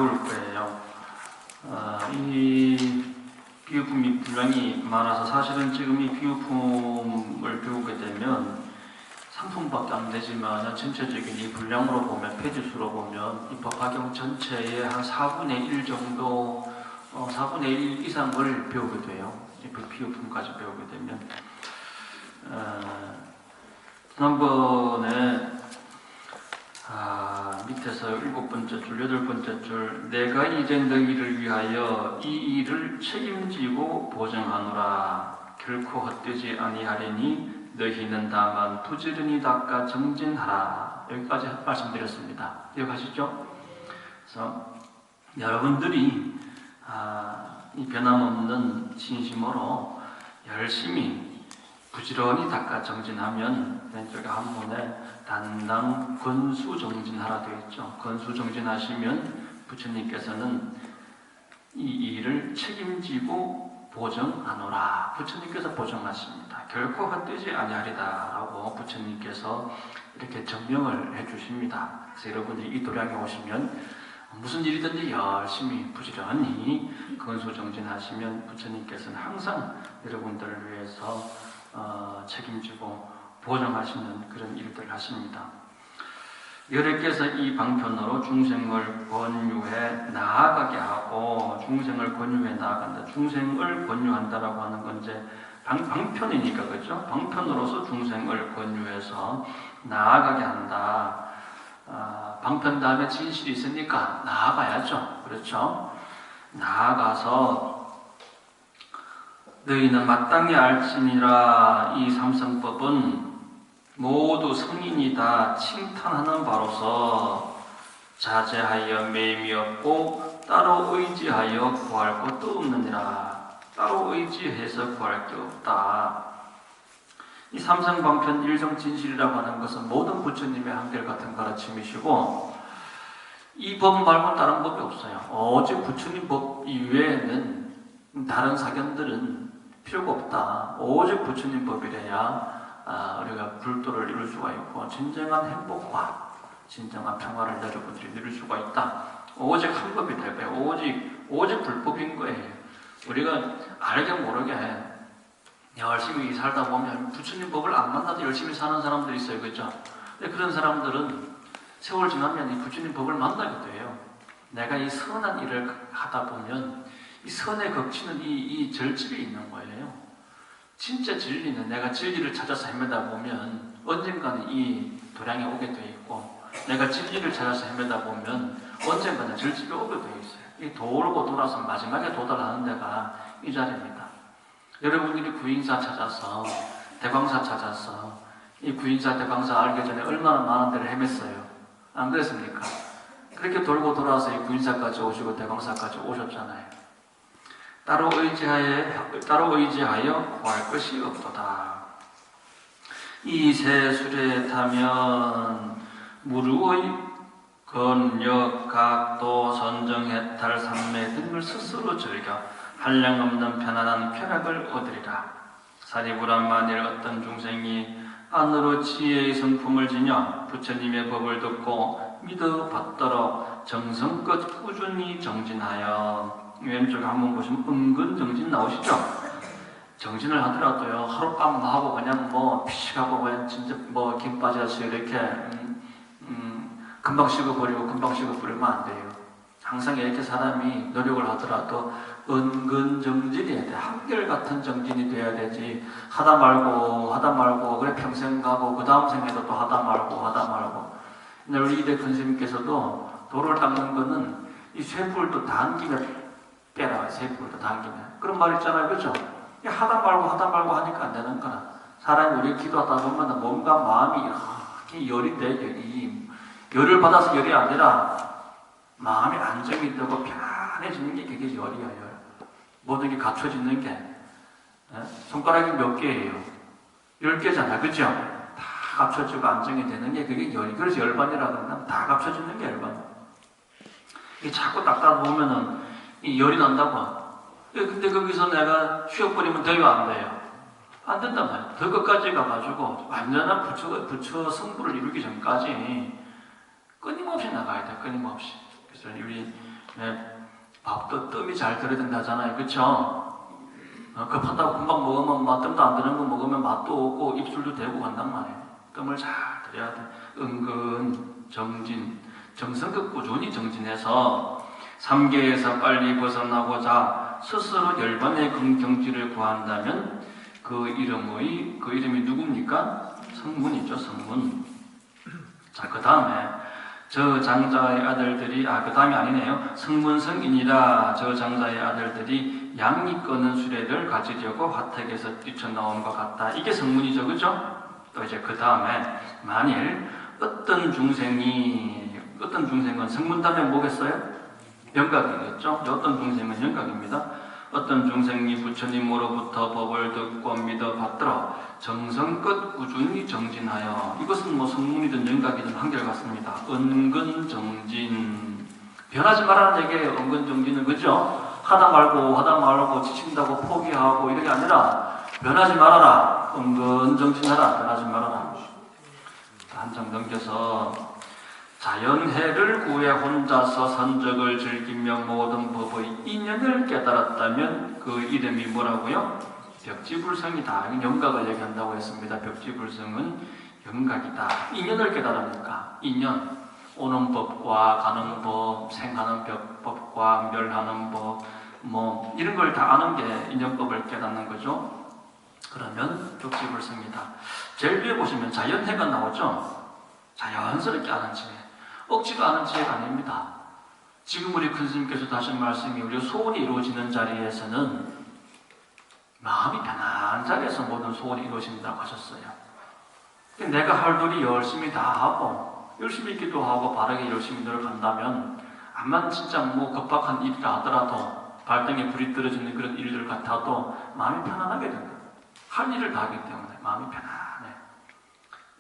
배울 거예요. 이 비유품이 분량이 많아서 사실은 지금 이 비유품을 배우게 되면 3분밖에 안 되지만 전체적인 이 분량으로 보면, 페이지수로 보면 이 법화경 전체의 한 4분의 1 정도, 4분의 1 이상을 배우게 돼요. 이 비유품까지 배우게 되면. 지난번에 밑에서 7번째 줄, 8번째 줄, 내가 이제 너희를 위하여 이 일을 책임지고 보증하노라. 결코 헛되지 아니하리니 너희는 다만 부지런히 닦아 정진하라. 여기까지 말씀드렸습니다. 기억하시죠? 그래서 여러분들이 이 변함없는 진심으로 열심히 부지런히 닦아 정진하면, 왼쪽에 한문에 단당 권수정진하라 되어 있죠. 권수정진하시면 부처님께서는 이 일을 책임지고 보정하노라. 부처님께서 보정하십니다. 결코 헛되지 아니하리다 라고 부처님께서 이렇게 증명을 해주십니다. 그래서 여러분들이 이 도량에 오시면 무슨 일이든지 열심히 부지런히 권수정진하시면 부처님께서는 항상 여러분들을 위해서 책임지고 보정하시는 그런 일들을 하십니다. 여러께서 이 방편으로 중생을 권유해 나아가게 하고, 중생을 권유해 나아간다. 중생을 권유한다라고 하는 건 이제 방편이니까, 그렇죠? 방편으로서 중생을 권유해서 나아가게 한다. 방편 다음에 진실이 있으니까 나아가야죠. 그렇죠? 나아가서 너희는 마땅히 알지니라. 이 삼성법은 모두 성인이 다 칭탄하는 바로서 자제하여 매임이 없고 따로 의지하여 구할 것도 없느니라. 따로 의지해서 구할 게 없다. 이 삼성방편 일정진실이라고 하는 것은 모든 부처님의 한결같은 가르침이시고, 이 법 말고 다른 법이 없어요. 오직 부처님 법 이외에는 다른 사견들은 필요가 없다. 오직 부처님 법이래야 우리가 불도를 이룰 수가 있고 진정한 행복과 진정한 평화를 여러분들이 누릴 수가 있다. 오직 한 법이 될 거예요. 오직 불법인 거예요. 우리가 알게 모르게 열심히 살다 보면 부처님 법을 안 만나도 열심히 사는 사람들이 있어요. 그렇죠? 근데 그런 사람들은 세월 지나면 이 부처님 법을 만나게 돼요. 내가 이 선한 일을 하다 보면 이 선에 거치는 이 절집이 있는 거예요. 진짜 진리는 내가 진리를 찾아서 헤매다 보면 언젠가는 이 도량에 오게 돼 있고, 내가 진리를 찾아서 헤매다 보면 언젠가는 절집에 오게 돼 있어요. 이 돌고 돌아서 마지막에 도달하는 데가 이 자리입니다. 여러분들이 구인사 찾아서, 대광사 찾아서, 이 구인사, 대광사 알기 전에 얼마나 많은 데를 헤맸어요. 안 그랬습니까? 그렇게 돌고 돌아서 이 구인사까지 오시고 대광사까지 오셨잖아요. 따로 의지하여 구할 것이 없도다. 이 세술에 타면 무루의 건력, 각도, 선정, 해탈, 삼매 등을 스스로 즐겨 한량없는 편안한 쾌락을 얻으리라. 사리부란 만일 어떤 중생이 안으로 지혜의 성품을 지녀 부처님의 법을 듣고 믿어 받도록 정성껏 꾸준히 정진하여, 왼쪽에 한번 보시면 은근 정진 나오시죠? 정진을 하더라도요, 하룻밤 하고 그냥 피식하고 그냥 진짜 김 빠져서 이렇게 금방 식어버리고 금방 식어버리면 안 돼요. 항상 이렇게 사람이 노력을 하더라도 은근 정진이 돼야 돼. 한결같은 정진이 돼야 되지. 하다 말고 그래 평생 가고 그 다음 생에도 또 하다 말고. 우리 이대 큰 스님께서도 돌을 닦는 거는 이 쇠불도 당기면 빼라. 쇠불도 당기면. 그런 말 있잖아요. 그렇죠? 하다 말고 하니까 안 되는 거나. 사람이 우리 기도하다 보면 몸과 마음이 열이 돼. 열을 받아서 열이 아니라 마음이 안정이 되고 편해지는 게 그게 열이야. 열. 모든 게 갖춰지는 게. 손가락이 몇 개예요? 10개잖아요. 그죠? 다 갖춰지고 안정이 되는 게 그게 열이. 그래서 열반이라고 하면 다 갖춰지는 게 열반. 이게 자꾸 닦다 보면은 이 열이 난다고. 근데 거기서 내가 쉬어버리면 돼요, 안 돼요? 안 된단 말이에요. 더 끝까지 가가지고 완전한 부처 성부를 이루기 전까지 끊임없이 나가야 돼, 끊임없이. 그래서 우리 예, 밥도 뜸이 잘 들어야 된다잖아요. 그쵸? 급하다고 금방 먹으면 맛 뜸도 안 드는 거 먹으면 맛도 없고 입술도 대고 간단 말이에요. 뜸을 잘 들여야 돼. 은근 정진, 정성껏 꾸준히 정진해서 삼계에서 빨리 벗어나고자 스스로 열반의 긍정지를 구한다면 그 이름이 누굽니까? 성문이죠, 성문. 자, 그 다음에 저 장자의 아들들이 그 다음이 아니네요. 성문성인이라 저 장자의 아들들이 양이 끄는 수레를 가지려고 화택에서 뛰쳐나온 것 같다. 이게 성문이죠, 그죠? 또 이제 그 다음에 만일 어떤 중생은 성문 다음에 뭐겠어요? 영각이겠죠? 어떤 중생은 영각입니다. 어떤 중생이 부처님으로부터 법을 듣고 믿어 받들어 정성껏 꾸준히 정진하여, 이것은 뭐 성문이든 영각이든 한결같습니다. 은근정진, 변하지 말라는 얘기예요. 은근정진은, 그죠? 하다 말고 지친다고 포기하고 이게 아니라 변하지 말아라, 은근정진하라, 변하지 말아라. 한 장 넘겨서 자연해를 구해 혼자서 선적을 즐기며 모든 법의 인연을 깨달았다면 그 이름이 뭐라고요? 벽지불성이다. 영각을 얘기한다고 했습니다. 벽지불성은 영각이다. 인연을 깨달으니까, 인연, 오는 법과 가는 법, 생하는 법과 멸하는 법, 뭐 이런 걸 다 아는 게 인연법을 깨닫는 거죠. 그러면 벽지불성이다. 제일 위에 보시면 자연해가 나오죠. 자연스럽게 아는 지혜. 억지로 아는 지혜가 아닙니다. 지금 우리 큰 스님께서 하신 말씀이, 우리 소원이 이루어지는 자리에서는 마음이 편한 자리에서 모든 소원이 이루어진다고 하셨어요. 내가 할 일이 열심히 다 하고 열심히 기도하고 바르게 열심히 노력한다면, 암만 진짜 뭐 급박한 일이라 하더라도, 발등에 불이 떨어지는 그런 일들 같아도 마음이 편안하게 된다. 할 일을 다 하기 때문에 마음이 편안해.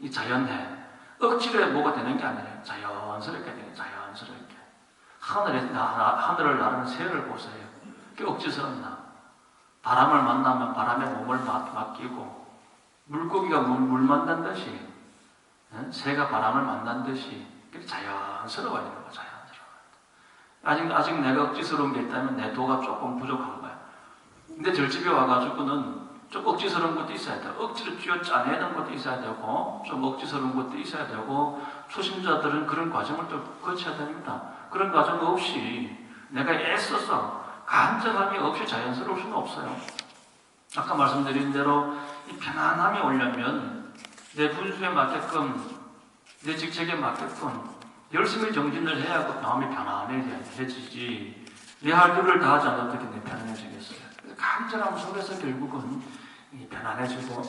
이 자연해. 억지로 뭐가 되는 게 아니에요. 자연스럽게 되는, 자연스럽게. 하늘을 나르는 새를 보세요. 그게 억지스럽나? 바람을 만나면 바람에 몸을 맡기고, 물고기가 물 만난 듯이, 새가 바람을 만난 듯이, 그게 자연스러워지는 거야, 자연스러워. 아직 내가 억지스러운 게 있다면 내 도가 조금 부족한 거야. 근데 절집에 와가지고는 좀 억지스러운 것도 있어야 돼요. 억지로 쥐어 짜내는 것도 있어야 되고, 좀 억지스러운 것도 있어야 되고, 초심자들은 그런 과정을 또 거쳐야 됩니다. 그런 과정 없이 내가 애써서 간절함이 없이 자연스러울 수는 없어요. 아까 말씀드린 대로 이 편안함이 오려면 내 분수에 맞게끔, 내 직책에 맞게끔 열심히 정진을 해야 그 마음이 편안해지지. 내 할 일을 다 하지 않아도 어떻게 내 편안해지겠어요. 간절함 속에서 결국은 편안해지고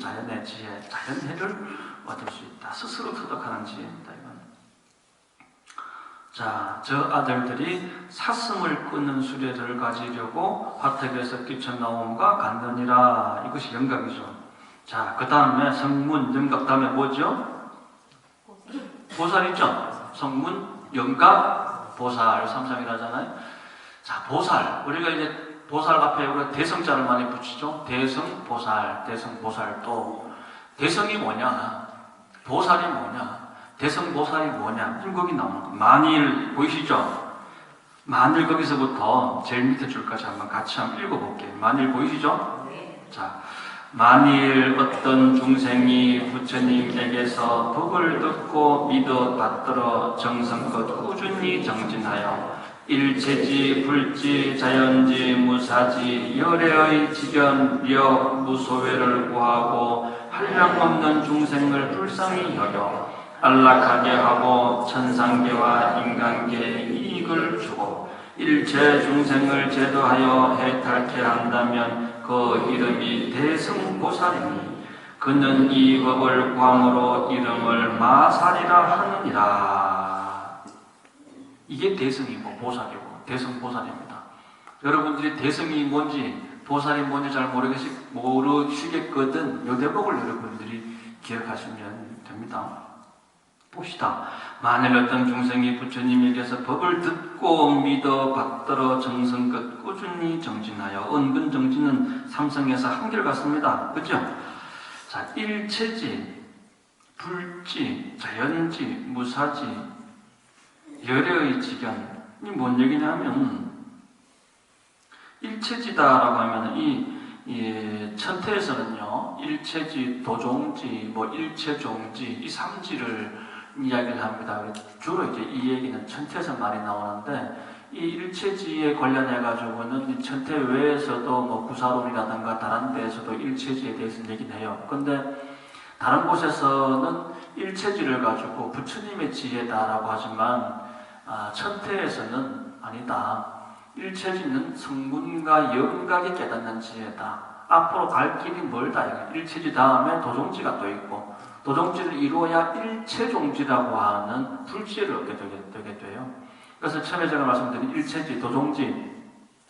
자연의 지혜, 자연해를 얻을 수 있다. 스스로 터득하는 지혜입니다. 이건. 자, 저 아들들이 사슴을 끊는 수레를 가지려고 화택에서 뛰쳐나옴과 같느니라. 이것이 영각이죠. 자, 그 다음에 성문, 영각 다음에 뭐죠? 보살이죠. 성문, 영각, 보살, 삼상이라 하잖아요. 자, 보살. 우리가 이제 보살 앞에 우리가 대성자를 많이 붙이죠. 대성, 보살도. 대성이 뭐냐? 보살이 뭐냐? 대성, 보살이 뭐냐? 지금 거기 나오는 거. 만일, 보이시죠? 만일 거기서부터 제일 밑에 줄까지 한번 같이 한번 읽어볼게요. 만일 보이시죠? 자, 만일 어떤 중생이 부처님에게서 법을 듣고 믿어 받들어 정성껏 꾸준히 정진하여 일체지, 불지, 자연지, 무사지, 열애의 지견, 력, 무소외를 구하고 한량없는 중생을 불쌍히 여겨 안락하게 하고 천상계와 인간계에 이익을 주고 일체 중생을 제도하여 해탈케 한다면 그 이름이 대승보살이니 그는 이 법을 구함으로 이름을 마살이라 하느니라. 이게 대승이고 보살이고 대승보살입니다. 여러분들이 대승이 뭔지 보살이 뭔지 잘 모르시겠거든. 이 대목을 여러분들이 기억하시면 됩니다. 봅시다. 만일 어떤 중생이 부처님에게서 법을 듣고 믿어 받들어 정성껏 꾸준히 정진하여, 은근 정진은 삼성에서 한결같습니다. 그죠? 자, 일체지, 불지, 자연지, 무사지, 열애의 지견, 이 뭔 얘기냐면 일체지다라고 하면 이 천태에서는요 일체지, 도종지, 뭐 일체종지 이 삼지를 이야기를 합니다. 주로 이제 이 얘기는 천태에서 많이 나오는데 이 일체지에 관련해 가지고는 이 천태 외에서도 뭐 구사론이라든가 다른 데에서도 일체지에 대해서 얘기는 해요. 근데 다른 곳에서는 일체지를 가지고 부처님의 지혜다라고 하지만 천태에서는 아니다. 일체지는 성문과 영각이 깨닫는 지혜다. 앞으로 갈 길이 멀다. 일체지 다음에 도종지가 또 있고 도종지를 이루어야 일체종지라고 하는 불지를 얻게 되게 돼요. 그래서 처음에 제가 말씀드린 일체지, 도종지,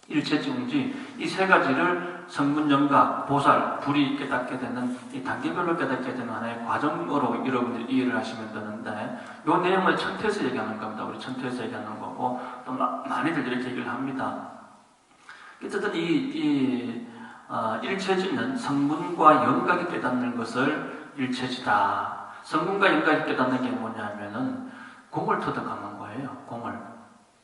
일체종지 이 세 가지를 성문영각, 보살, 불이 깨닫게 되는 이 단계별로 깨닫게 되는 하나의 과정으로 여러분들이 이해를 하시면 되는데 이 내용을 천태에서 얘기하는 겁니다. 우리 천태에서 얘기하는 거고 또 많이들 이렇게 얘기를 합니다. 어쨌든 일체지는 성문과 영각이 깨닫는 것을 일체지다. 성문과 영각이 깨닫는 게 뭐냐면은 공을 터득하는 거예요.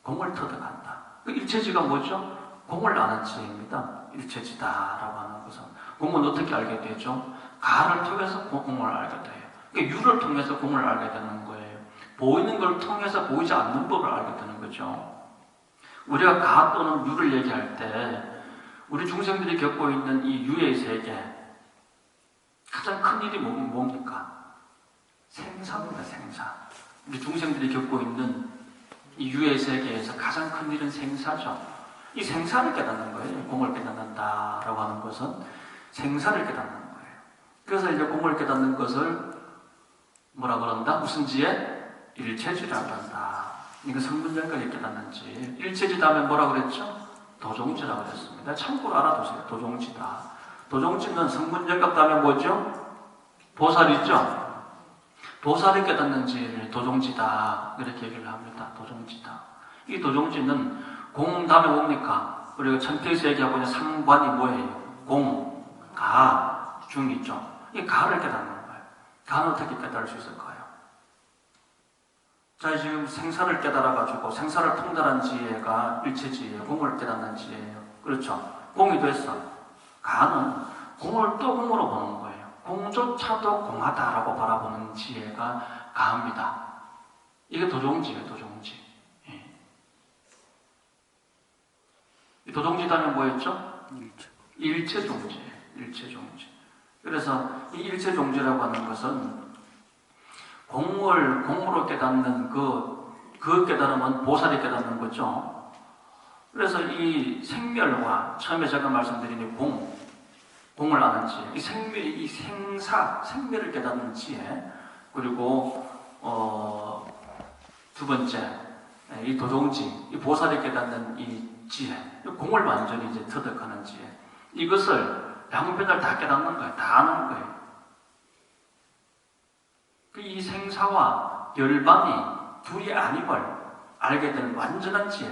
공을 터득한다. 그 일체지가 뭐죠? 공을 아는 지혜입니다. 일체지다라고 하는 것은. 공은 어떻게 알게 되죠? 가를 통해서 공을 알게 돼요. 그러니까 유를 통해서 공을 알게 되는 거예요. 보이는 걸 통해서 보이지 않는 법을 알게 되는 거죠. 우리가 가 또는 유를 얘기할 때 우리 중생들이 겪고 있는 이 유의 세계 가장 큰 일이 뭡니까? 생사입니다. 생사. 우리 중생들이 겪고 있는 이 유의 세계에서 가장 큰 일은 생사죠. 이 생사를 깨닫는 거예요. 공을 깨닫는다라고 하는 것은 생사를 깨닫는 거예요. 그래서 이제 공을 깨닫는 것을 뭐라 그런다? 무슨 지혜? 일체지라고 한다. 이거 성문영각이 깨닫는 지. 일체지 다음에 뭐라 그랬죠? 도종지라고 그랬습니다. 참고로 알아두세요. 도종지다. 도종지는 성문영각 다음에 뭐죠? 보살이죠? 보살이 깨닫는 지혜를 도종지다. 이렇게 얘기를 합니다. 도종지다. 이 도종지는 공 다음에 뭡니까? 우리가 천태에서 얘기하고 있는 상관이 뭐예요? 공, 가, 중 있죠? 이 가를 깨닫는 거예요. 가는 어떻게 깨달을 수 있을까요? 자, 지금 생사를 깨달아가지고 생사를 통달한 지혜가 일체지혜예요. 공을 깨닫는 지혜예요. 그렇죠? 공이 됐어. 가는 공을 또 공으로 보는 거예요. 공조차도 공하다라고 바라보는 지혜가 가입니다. 이게 도종지예요. 도종지. 도종지 다음에 뭐였죠? 일체종지. 일체종지. 그래서 이 일체종지라고 하는 것은 공을 공으로 깨닫는 그 깨달음은 보살이 깨닫는 거죠. 그래서 이 생멸과 처음에 제가 말씀드린 이 공을 아는 지혜, 이 생멸을 깨닫는 지혜, 그리고 두 번째 이 도종지, 이 보살이 깨닫는 이 지혜, 공을 완전히 이제 터득하는 지혜. 이것을 양변을 다 깨닫는 거예요. 다 아는 거예요. 이 생사와 열반이 둘이 아님을 알게 되는 완전한 지혜.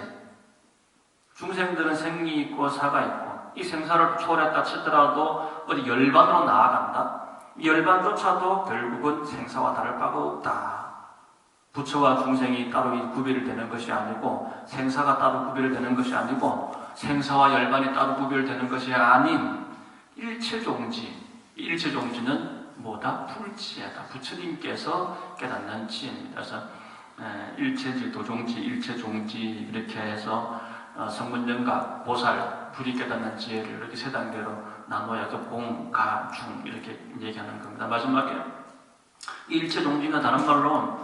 중생들은 생이 있고 사가 있고 이 생사를 초월했다 치더라도 어디 열반으로 나아간다. 이 열반조차도 결국은 생사와 다를 바가 없다. 부처와 중생이 따로 구별이 되는 것이 아니고 생사가 따로 구별되는 것이 아니고 생사와 열반이 따로 구별되는 것이 아닌 일체종지. 일체종지는 뭐다? 불지혜다. 부처님께서 깨닫는 지혜입니다. 그래서 일체지, 도종지, 일체종지 이렇게 해서 성문영각, 보살, 불이 깨닫는 지혜를 이렇게 세 단계로 나눠서 공, 가, 중 이렇게 얘기하는 겁니다. 마지막에 일체종지는 다른 말로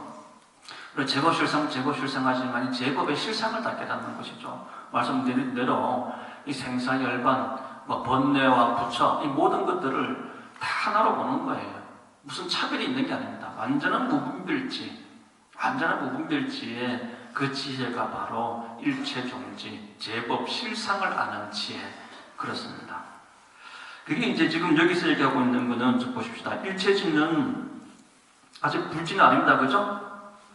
제법실상하지만 이 제법의 실상을 다 깨닫는 것이죠. 말씀드린 대로 이 생사, 열반, 번뇌와 부처 이 모든 것들을 다 하나로 보는 거예요. 무슨 차별이 있는 게 아닙니다. 완전한 무분별지의 그 지혜가 바로 일체종지, 제법 실상을 아는 지혜. 그렇습니다. 그게 이제 지금 여기서 얘기하고 있는 거는 보십시다. 일체지는 아직 불지는 아닙니다. 그죠?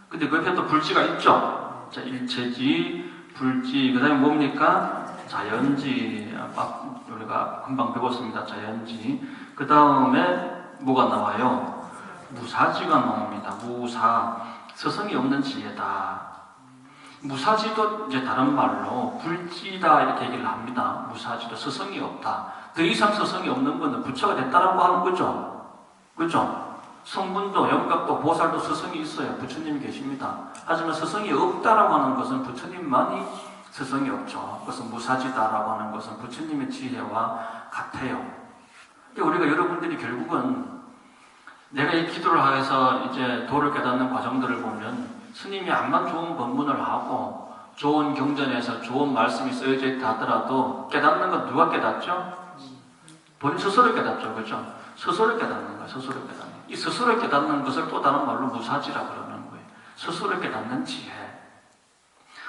근데 그 옆에 또 불지가 있죠. 자, 일체지, 불지, 그 다음에 뭡니까? 자연지. 우리가 금방 배웠습니다. 자연지. 그 다음에 뭐가 나와요? 무사지가 나옵니다. 무사. 서성이 없는 지혜다. 무사지도 이제 다른 말로 불지다 이렇게 얘기를 합니다. 무사지도 스승이 없다. 더 이상 스승이 없는 거는 부처가 됐다라고 하는 거죠. 그죠? 성분도 영각도 보살도 스승이 있어요. 부처님이 계십니다. 하지만 스승이 없다라고 하는 것은 부처님만이 스승이 없죠. 그것은 무사지다라고 하는 것은 부처님의 지혜와 같아요. 우리가 여러분들이 결국은 내가 이 기도를 해서 이제 도를 깨닫는 과정들을 보면 스님이 암만 좋은 법문을 하고 좋은 경전에서 좋은 말씀이 쓰여져 있다 하더라도 깨닫는 건 누가 깨닫죠? 본인 스스로 깨닫죠. 그죠? 스스로 깨닫는 거예요. 스스로 깨닫는 거예요. 이 스스로 깨닫는 것을 또 다른 말로 무사지라 그러는 거예요. 스스로 깨닫는 지혜.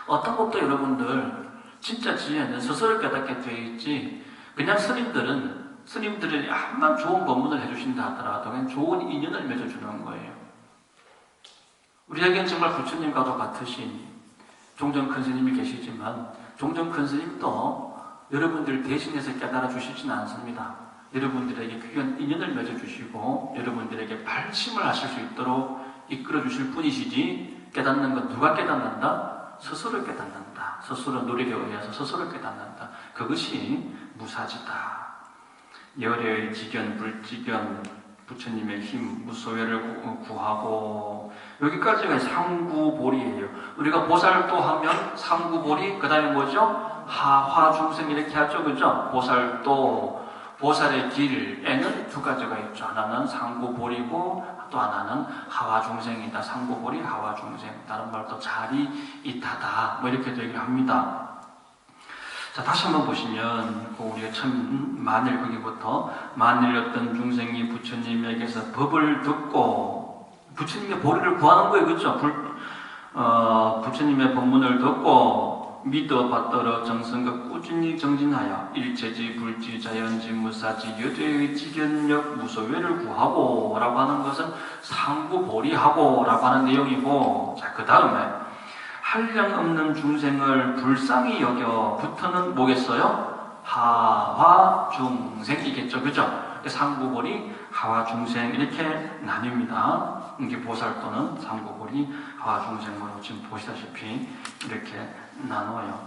어떤 것도 여러분들 진짜 지혜는 스스로 깨닫게 되어 있지 그냥 스님들은 암만 좋은 법문을 해주신다 하더라도 그냥 좋은 인연을 맺어주는 거예요. 우리에게는 정말 부처님과도 같으신 종전 큰 스님이 계시지만 종전 큰 스님도 여러분들 대신해서 깨달아 주시지는 않습니다. 여러분들에게 귀한 인연을 맺어주시고 여러분들에게 발심을 하실 수 있도록 이끌어 주실 분이시지 깨닫는 건 누가 깨닫는다? 스스로 깨닫는다. 스스로 노력에 의해서 스스로 깨닫는다. 그것이 무사지다. 열의 지견, 불지견, 부처님의 힘, 무소외를 구하고 여기까지가 상구보리예요. 우리가 보살도 하면 상구보리, 그 다음에 뭐죠? 하화중생 이렇게 하죠. 그죠? 보살도, 보살의 길에는 두 가지가 있죠. 하나는 상구보리고 또 하나는 하화중생이다. 상구보리, 하화중생. 다른 말로 또 자리이타다. 뭐 이렇게도 얘기를 합니다. 자, 다시 한번 보시면, 우리가 참, 만일 거기부터, 만일 어떤 중생이 부처님에게서 법을 듣고, 부처님의 보리를 구하는 거예요. 그죠? 부처님의 법문을 듣고, 믿어 받들어 정성과 꾸준히 정진하여, 일체지, 불지, 자연지, 무사지, 여죄의 지견력, 무소외를 구하고, 라고 하는 것은 상구보리하고, 라고 하는 내용이고, 자, 그 다음에, 한량없는 중생을 불쌍히 여겨 부터는 뭐겠어요? 하화중생이겠죠. 그죠? 상구보리, 하화중생 이렇게 나뉩니다. 이게 보살도는 상구보리, 하화중생으로 지금 보시다시피 이렇게 나눠요.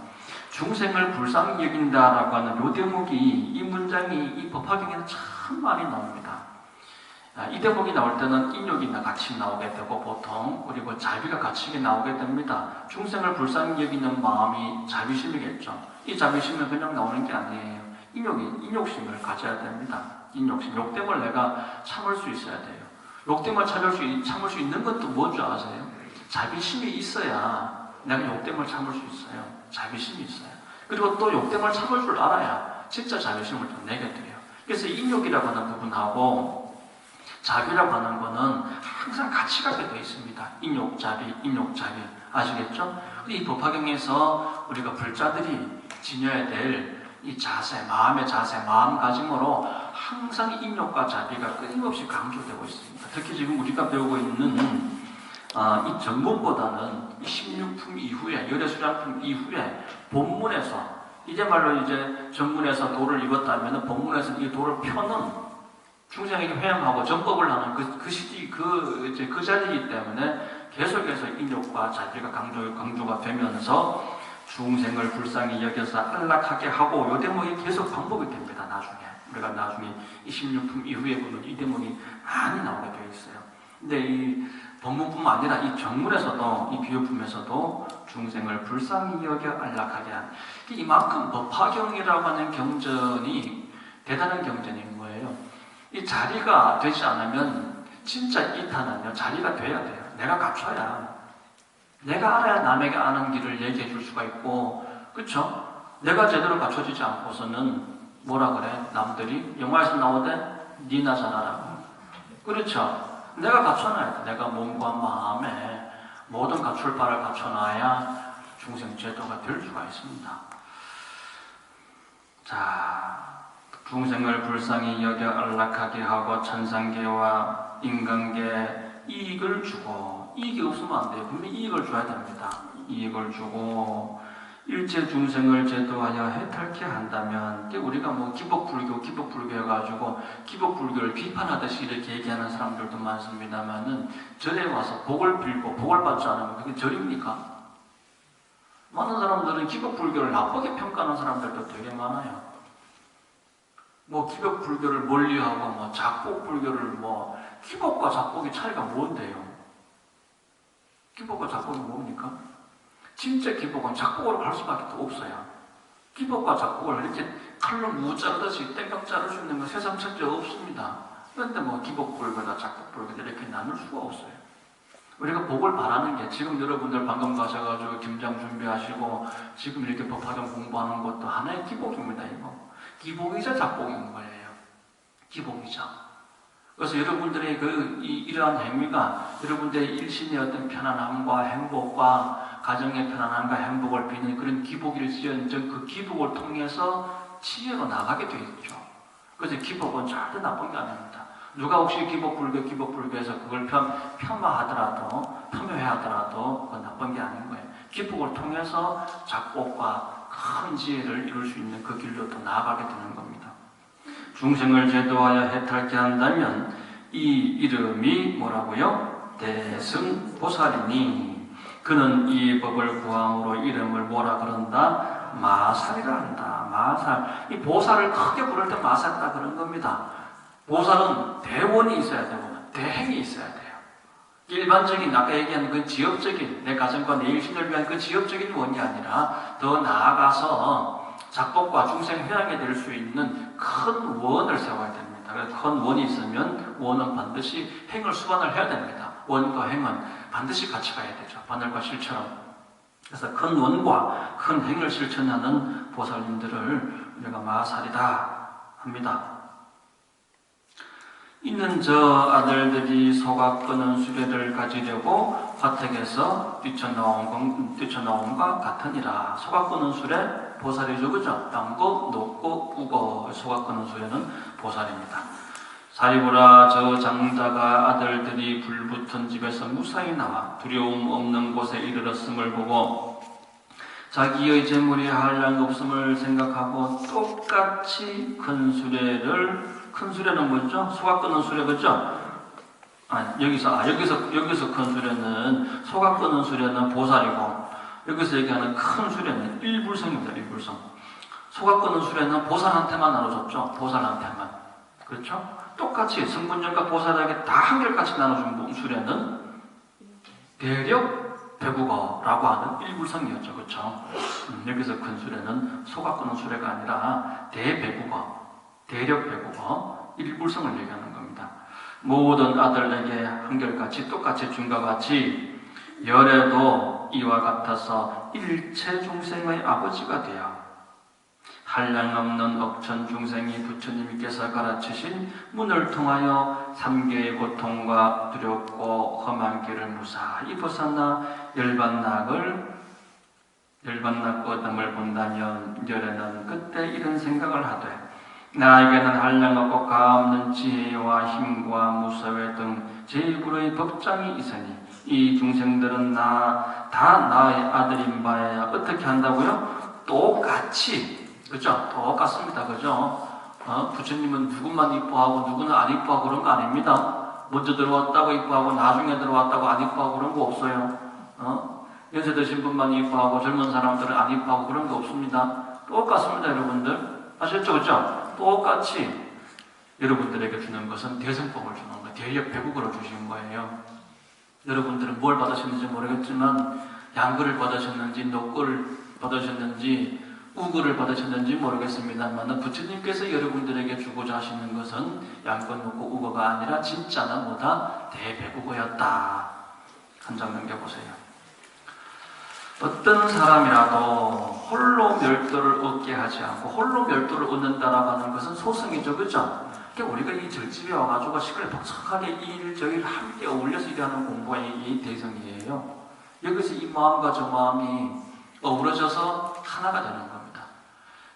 중생을 불쌍히 여긴다라고 하는 요 대목이 이 문장이 이 법화경에는 참 많이 나옵니다. 이 대목이 나올 때는 인욕이 같이 나오게 되고 보통 그리고 자비가 같이 나오게 됩니다. 중생을 불쌍히 여기는 마음이 자비심이겠죠. 이 자비심은 그냥 나오는 게 아니에요. 인욕심을 가져야 됩니다. 인욕심, 욕됨을 내가 참을 수 있어야 돼요. 욕됨을 참을 수 있는 것도 뭔지 아세요? 자비심이 있어야 내가 욕됨을 참을 수 있어요. 자비심이 있어요. 그리고 또 욕됨을 참을 줄 알아야 진짜 자비심을 또 내게 돼요. 그래서 인욕이라고 하는 부분하고 자비라고 하는 거는 항상 같이 가게 되어 있습니다. 인욕자비, 인욕자비. 아시겠죠? 이 법화경에서 우리가 불자들이 지녀야 될 이 자세, 마음의 자세, 마음가짐으로 항상 인욕과 자비가 끊임없이 강조되고 있습니다. 특히 지금 우리가 배우고 있는 이 전문보다는 이 16품 이후에, 열애수량품 이후에 본문에서 이제 말로 이제 전문에서 도를 읽었다면 본문에서 이 도를 펴는 중생에게 회양하고 전법을 하는 그 시기, 그 자리이기 때문에 계속해서 인욕과 자비가 강조가 되면서 중생을 불쌍히 여겨서 안락하게 하고 이 대목이 계속 반복이 됩니다. 나중에 우리가 나중에 이 16품 이후에 보면 이 대목이 많이 나오게 되어 있어요. 근데 이 법문뿐만 아니라 이 정문에서도 이 비유품에서도 중생을 불쌍히 여겨 안락하게 한 이만큼 법화경이라고 하는 경전이 대단한 경전인 거예요. 이 자리가 되지 않으면 진짜 이탄은요 자리가 돼야 돼요. 내가 갖춰야 내가 알아야 남에게 아는 길을 얘기해 줄 수가 있고 그쵸? 내가 제대로 갖춰지지 않고서는 뭐라 그래? 남들이 영화에서 나오대 니나 잘하라고 그렇죠? 내가 갖춰놔야 돼. 내가 몸과 마음에 모든 갖출 바를 갖춰놔야 중생 제도가 될 수가 있습니다. 자, 중생을 불쌍히 여겨 안락하게 하고 천상계와 인간계 이익을 주고 이익이 없으면 안 돼요. 분명히 이익을 줘야 됩니다. 이익을 주고 일체 중생을 제도하여 해탈케 한다면 우리가 뭐 기복불교 해가지고 기복불교를 비판하듯이 이렇게 얘기하는 사람들도 많습니다만은 절에 와서 복을 빌고 복을 받지 않으면 그게 절입니까? 많은 사람들은 기복불교를 나쁘게 평가하는 사람들도 되게 많아요. 뭐 기복불교를 멀리하고 뭐 작복불교를 뭐 기복과 작복의 차이가 뭔데요? 기복과 작복이 뭡니까? 진짜 기복은 작복으로 갈 수밖에 없어요. 기복과 작복을 이렇게 칼로 무 자르듯이 땡깡 자를 수 있는 건 세상 천지에 없습니다. 그런데 뭐 기복불교다 작복불교다 이렇게 나눌 수가 없어요. 우리가 복을 바라는 게 지금 여러분들 방금 가셔가지고 김장 준비하시고 지금 이렇게 법화경 공부하는 것도 하나의 기복입니다. 이거 기복이자 작복인 거예요. 기복이자. 그래서 여러분들의 이러한 행위가 여러분들의 일신의 어떤 편안함과 행복과 가정의 편안함과 행복을 비는 그런 기복일지언정 그 기복을 통해서 지혜로 나가게 되어 있죠. 그래서 기복은 절대 나쁜 게 아닙니다. 누가 혹시 기복불교에서 그걸 폄하하더라도 그건 나쁜 게 아닌 거예요. 기복을 통해서 작복과 큰 지혜를 이룰 수 있는 그 길로 더 나아가게 되는 겁니다. 중생을 제도하여 해탈케 한다면 이 이름이 뭐라고요? 대승보살이니 그는 이 법을 구함으로 이름을 뭐라 그런다? 마살이라 한다. 마살. 이 보살을 크게 부를 때 마살이라 그런 겁니다. 보살은 대원이 있어야 되고 대행이 있어야 돼요. 일반적인 아까 얘기한 그 지역적인 내 가정과 내 일신을 위한 그 지역적인 원이 아니라 더 나아가서 작복과 중생 회양이 될 수 있는 큰 원을 세워야 됩니다. 그래서 큰 원이 있으면 원은 반드시 행을 수반을 해야 됩니다. 원과 행은 반드시 같이 가야 되죠. 바늘과 실처럼. 그래서 큰 원과 큰 행을 실천하는 보살님들을 우리가 마살이다 합니다. 있는 저 아들들이 소가 끄는 수레를 가지려고 화택에서 뛰쳐나옴과 같으니라. 소가 끄는 수레 보살이죠, 그죠? 땅고, 높고, 우고. 소가 끄는 수레는 보살입니다. 사리부라 저 장자가 아들들이 불붙은 집에서 무사히 나와 두려움 없는 곳에 이르렀음을 보고 자기의 재물이 한량 없음을 생각하고 똑같이 큰 수레는 뭐죠? 소가 끄는 수레, 그죠? 여기서 큰 수레는, 소가 끄는 수레는 보살이고, 여기서 얘기하는 큰 수레는 일불성입니다, 일불성. 소가 끄는 수레는 보살한테만 나눠줬죠? 보살한테만. 그렇죠? 똑같이 성분전과 보살에게 다 한결같이 나눠준 수레는 대력 배국어라고 하는 일불성이었죠, 그렇죠? 여기서 큰 수레는 소가 끄는 수레가 아니라 대배국어. 대력 배국어, 일불성을 얘기하는 겁니다. 모든 아들에게 한결같이 똑같이 준과 같이 열애도 이와 같아서 일체 중생의 아버지가 되어 한량없는 억천 중생이 부처님께서 가르치신 문을 통하여 삼계의 고통과 두렵고 험한 길을 무사히 벗어나 열반낙거담을 본다면 열애는 그때 이런 생각을 하되 나에게는 한량없고 가없는 지혜와 힘과 무서회 등 제1구로의 법장이 있으니 이 중생들은 다 나의 아들인 바에야 어떻게 한다고요? 똑같이, 그죠? 똑같습니다, 그죠? 부처님은 누구만 이뻐하고 누구는 안 이뻐하고 그런 거 아닙니다. 먼저 들어왔다고 이뻐하고 나중에 들어왔다고 안 이뻐하고 그런 거 없어요. 연세 드신 분만 이뻐하고 젊은 사람들은 안 이뻐하고 그런 거 없습니다. 똑같습니다, 여러분들. 아셨죠? 그죠? 똑같이 여러분들에게 주는 것은 대승법을 주는 거예요. 대력 배국으로 주신 거예요. 여러분들은 뭘 받으셨는지 모르겠지만 양글을 받으셨는지 녹글을 받으셨는지 우글을 받으셨는지 모르겠습니다만 부처님께서 여러분들에게 주고자 하시는 것은 양글 녹고 우거가 아니라 진짜는 뭐다? 대배국어였다. 한 장 넘겨보세요. 어떤 사람이라도 홀로 멸도를 얻게 하지 않고 홀로 멸도를 얻는다라고 하는 것은 소승이죠, 그죠? 그러니까 우리가 이 절집에 와가지고 시끌벅적하게 이 일 저 일 함께 어울려서 일하는 공부가 이 대성이에요. 여기서 이 마음과 저 마음이 어우러져서 하나가 되는 겁니다.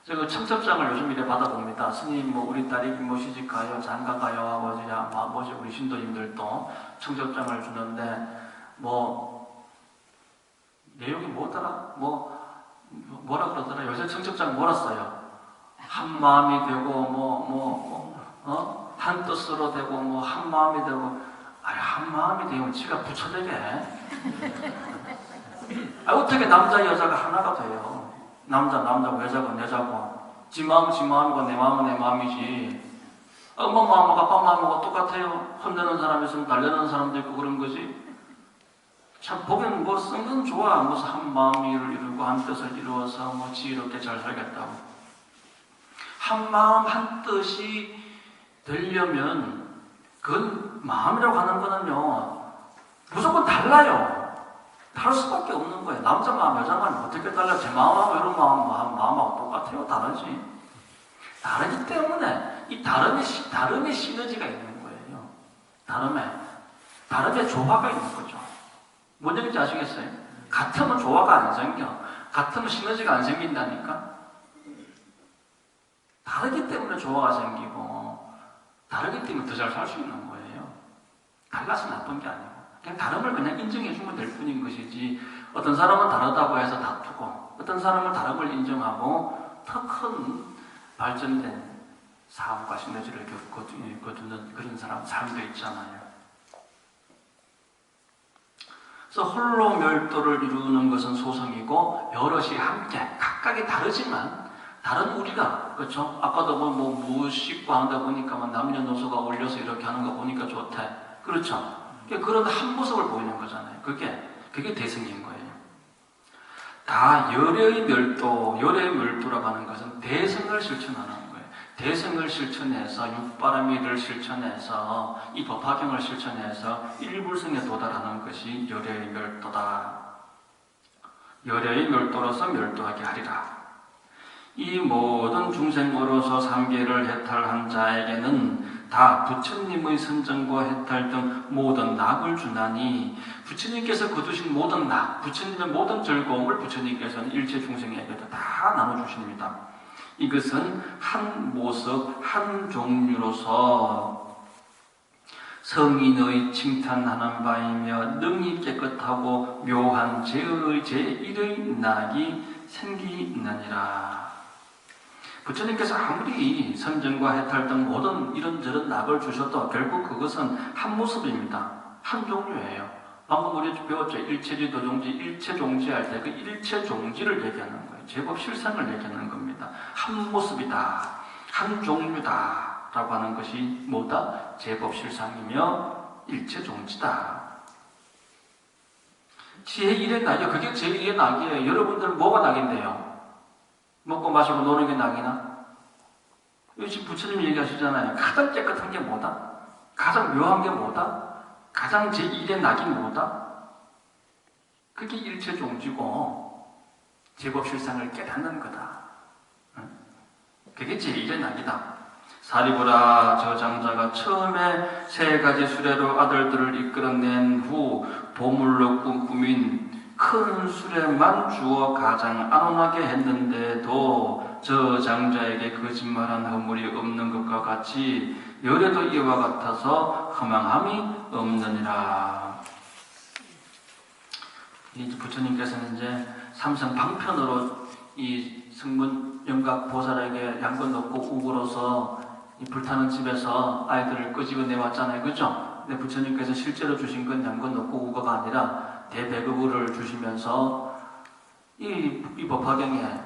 제가 청첩장을 요즘 이래 받아봅니다. 스님 뭐 우리 딸이 뭐 시집 가요, 장가 가요 하고 뭐지 우리 신도님들도 청첩장을 주는데 뭐 내용이 뭐더라? 뭐라 그러더라? 요새 청첩장 뭐라 써요? 한 마음이 되고 한 뜻으로 되고 한 마음이 되고 한 마음이 되면 지가 부처되게 어떻게 남자 여자가 하나가 돼요? 남자고 여자고 여자고 지 마음은 지 마음이고 내 마음은 내 마음이지. 엄마 마음하고 아빠 마음하고 똑같아요. 혼내는 사람이 있으면 달래는 사람도 있고 그런 거지. 참 보기엔 뭐 쓴 건 좋아. 무슨 한 마음을 이루고 한 뜻을 이루어서 뭐 지혜롭게 잘 살겠다고. 한 마음 한 뜻이 되려면 그건 마음이라고 하는 거는요 무조건 달라요. 다를 수밖에 없는 거예요. 남자 마음, 여자 마음 어떻게 달라? 제 마음하고 이런 마음하고 똑같아요? 다르지. 다르기 때문에 이 다름에 시너지가 있는 거예요. 다름에 조화가 있는 거죠. 뭔 얘기인지 아시겠어요? 같으면 조화가 안 생겨. 같으면 시너지가 안 생긴다니까. 다르기 때문에 조화가 생기고 다르기 때문에 더 잘 살 수 있는 거예요. 달라서 나쁜 게 아니고 그냥 다름을 그냥 인정해주면 될 뿐인 것이지 어떤 사람은 다르다고 해서 다투고 어떤 사람은 다름을 인정하고 더 큰 발전된 삶과 시너지를 거두는 그런 사람 삶도 있잖아요. 그래서 홀로 멸도를 이루는 것은 소성이고 여럿이 함께 각각이 다르지만 다른 우리가 그렇죠? 아까도 뭐 무식과 한다 보니까 남녀노소가 어울려서 이렇게 하는 거 보니까 좋대. 그렇죠? 그런 한 모습을 보이는 거잖아요. 그게 대승인 거예요. 다 열의 멸도라고 하는 것은 대승을 실천하는 거예요. 대승을 실천해서 육바라미를 실천해서 이 법화경을 실천해서 일불성에 도달하는 것이 열의 멸도다. 열의 멸도로서 멸도하게 하리라. 이 모든 중생으로서 삼계를 해탈한 자에게는 다 부처님의 선정과 해탈 등 모든 낙을 주나니 부처님께서 거두신 모든 낙, 부처님의 모든 즐거움을 부처님께서는 일체 중생에게도 다 나눠주십니다. 이것은 한 모습, 한 종류로서 성인의 칭찬하는 바이며 능히 깨끗하고 묘한 제1의 낙이 생기느니라. 부처님께서 아무리 선정과 해탈 등 모든 이런저런 낙을 주셔도 결국 그것은 한 모습입니다. 한 종류예요. 방금 우리 배웠죠. 일체지 도종지, 일체종지 할 때 그 일체종지를 얘기하는 거예요. 제법 실상을 얘기하는 겁니다. 한 모습이다. 한 종류다. 라고 하는 것이 뭐다? 제법 실상이며 일체종지다. 제1의 낙이요. 그게 제1의 낙이에요. 여러분들은 뭐가 낙인데요? 먹고 마시고 노는 게 낙이나? 지금 부처님이 얘기하시잖아요. 가장 깨끗한 게 뭐다? 가장 묘한 게 뭐다? 가장 제1의 낙이 뭐다? 그게 일체종지고 제법 실상을 깨닫는 거다. 그게 제1의 낙이다. 사리부라 저 장자가 처음에 세 가지 수레로 아들들을 이끌어낸 후 보물로 꾸민 큰 수레만 주어 가장 안온하게 했는데도 저 장자에게 거짓말한 허물이 없는 것과 같이 열에도 이와 같아서 허망함이 없느니라. 이제 부처님께서는 이제 삼성 방편으로 이 승문 영각 보살에게 양권 놓고 우고로서 이 불타는 집에서 아이들을 끄집어내 왔잖아요. 그죠? 근데 부처님께서 실제로 주신 건 양권 놓고 우고가 아니라 대배급을 주시면서 이 법화경에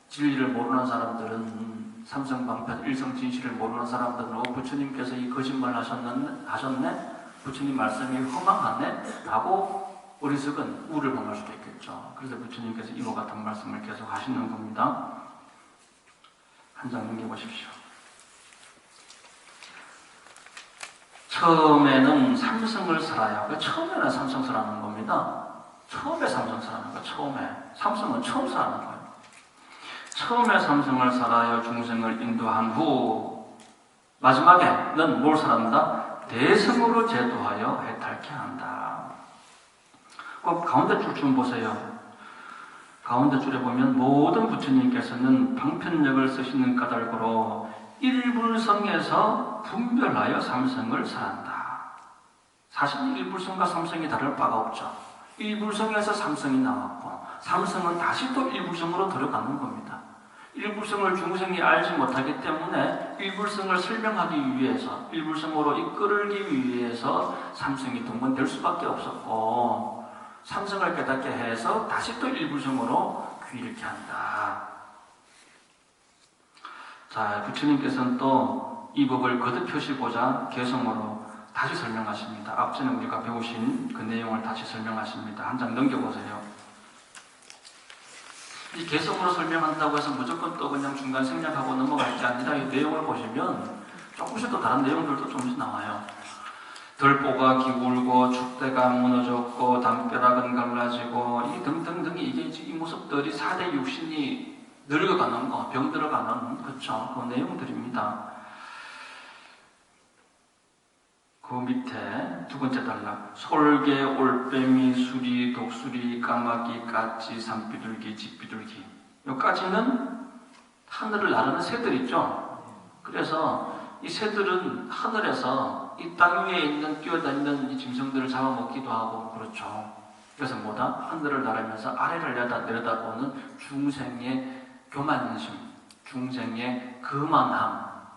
진리를 모르는 사람들은 삼성방편 일성진실을 모르는 사람들은 부처님께서 이 거짓말 하셨네? 부처님 말씀이 허망하네? 하고 어리석은 우를 범할 수도 있겠죠. 그래서 부처님께서 이와 같은 말씀을 계속 하시는 겁니다. 한 장 넘겨보십시오. 처음에는 삼성을 설하여. 처음에는 삼성 설하는 겁니다. 처음에 삼성 설하는 거예요. 처음에. 삼성은 처음 설하는 거예요. 처음에 삼성을 설하여 중생을 인도한 후 마지막에는 뭘 설한다? 대승으로 제도하여 해탈케 한다. 꼭 가운데 줄 좀 보세요. 가운데 줄에 보면 모든 부처님께서는 방편력을 쓰시는 까닭으로 일불성에서 분별하여 삼성을 설한다. 사실 일불성과 삼성이 다를 바가 없죠. 일불성에서 삼성이 나왔고 삼성은 다시 또 일불성으로 들어가는 겁니다. 일불성을 중생이 알지 못하기 때문에 일불성을 설명하기 위해서 일불성으로 이끌기 위해서 삼성이 동반될 수밖에 없었고 삼성을 깨닫게 해서 다시 또 일부성으로 귀일게 한다. 자, 부처님께서는 또 이 법을 거듭 펴시고자 개성으로 다시 설명하십니다. 앞전에 우리가 배우신 그 내용을 다시 설명하십니다. 한 장 넘겨보세요. 이 개성으로 설명한다고 해서 무조건 또 그냥 중간 생략하고 넘어갈 게 아니라 이 내용을 보시면 조금씩 또 다른 내용들도 조금씩 나와요. 들보가 기울고 축대가 무너졌고 담벼락은 갈라지고 이 등등등이 이게 이 모습들이 4대 육신이 늙어가는 거, 병들어가는 그렇죠. 그 내용들입니다. 그 밑에 두 번째 단락 솔개, 올빼미, 수리, 독수리, 까마귀, 까치, 산비둘기, 집비둘기 여기까지는 하늘을 나르는 새들 있죠. 그래서 이 새들은 하늘에서 이 땅 위에 있는 뛰어다니는 이 짐승들을 잡아먹기도 하고 그렇죠. 그래서 뭐다? 하늘을 나르면서 아래를 내려다보는 중생의 교만심, 중생의 거만함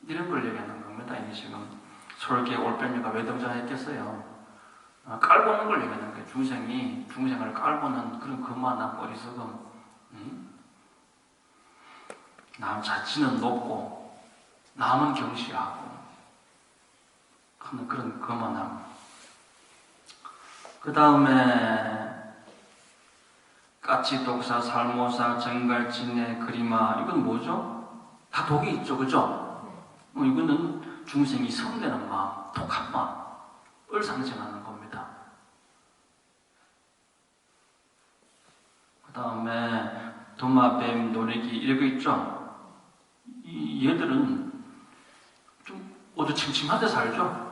이런 걸 얘기하는 겁니다. 이게 지금 솔개, 올빼미가 왜 등장했겠어요? 깔보는 걸 얘기하는 거예요. 중생을 깔보는 그런 거만한 어리석음. 남 자치는 높고 남은 경시하고 하는 그런 거만함. 그 다음에 까치, 독사, 살모사, 정갈진해, 그리마 이건 뭐죠? 다 독이 있죠. 그죠? 이거는 중생이 성내는 마음, 독한 마음을 상징하는 겁니다. 그 다음에 도마뱀, 노래기 이런 거 있죠? 얘들은 좀 어두침침한 데 살죠?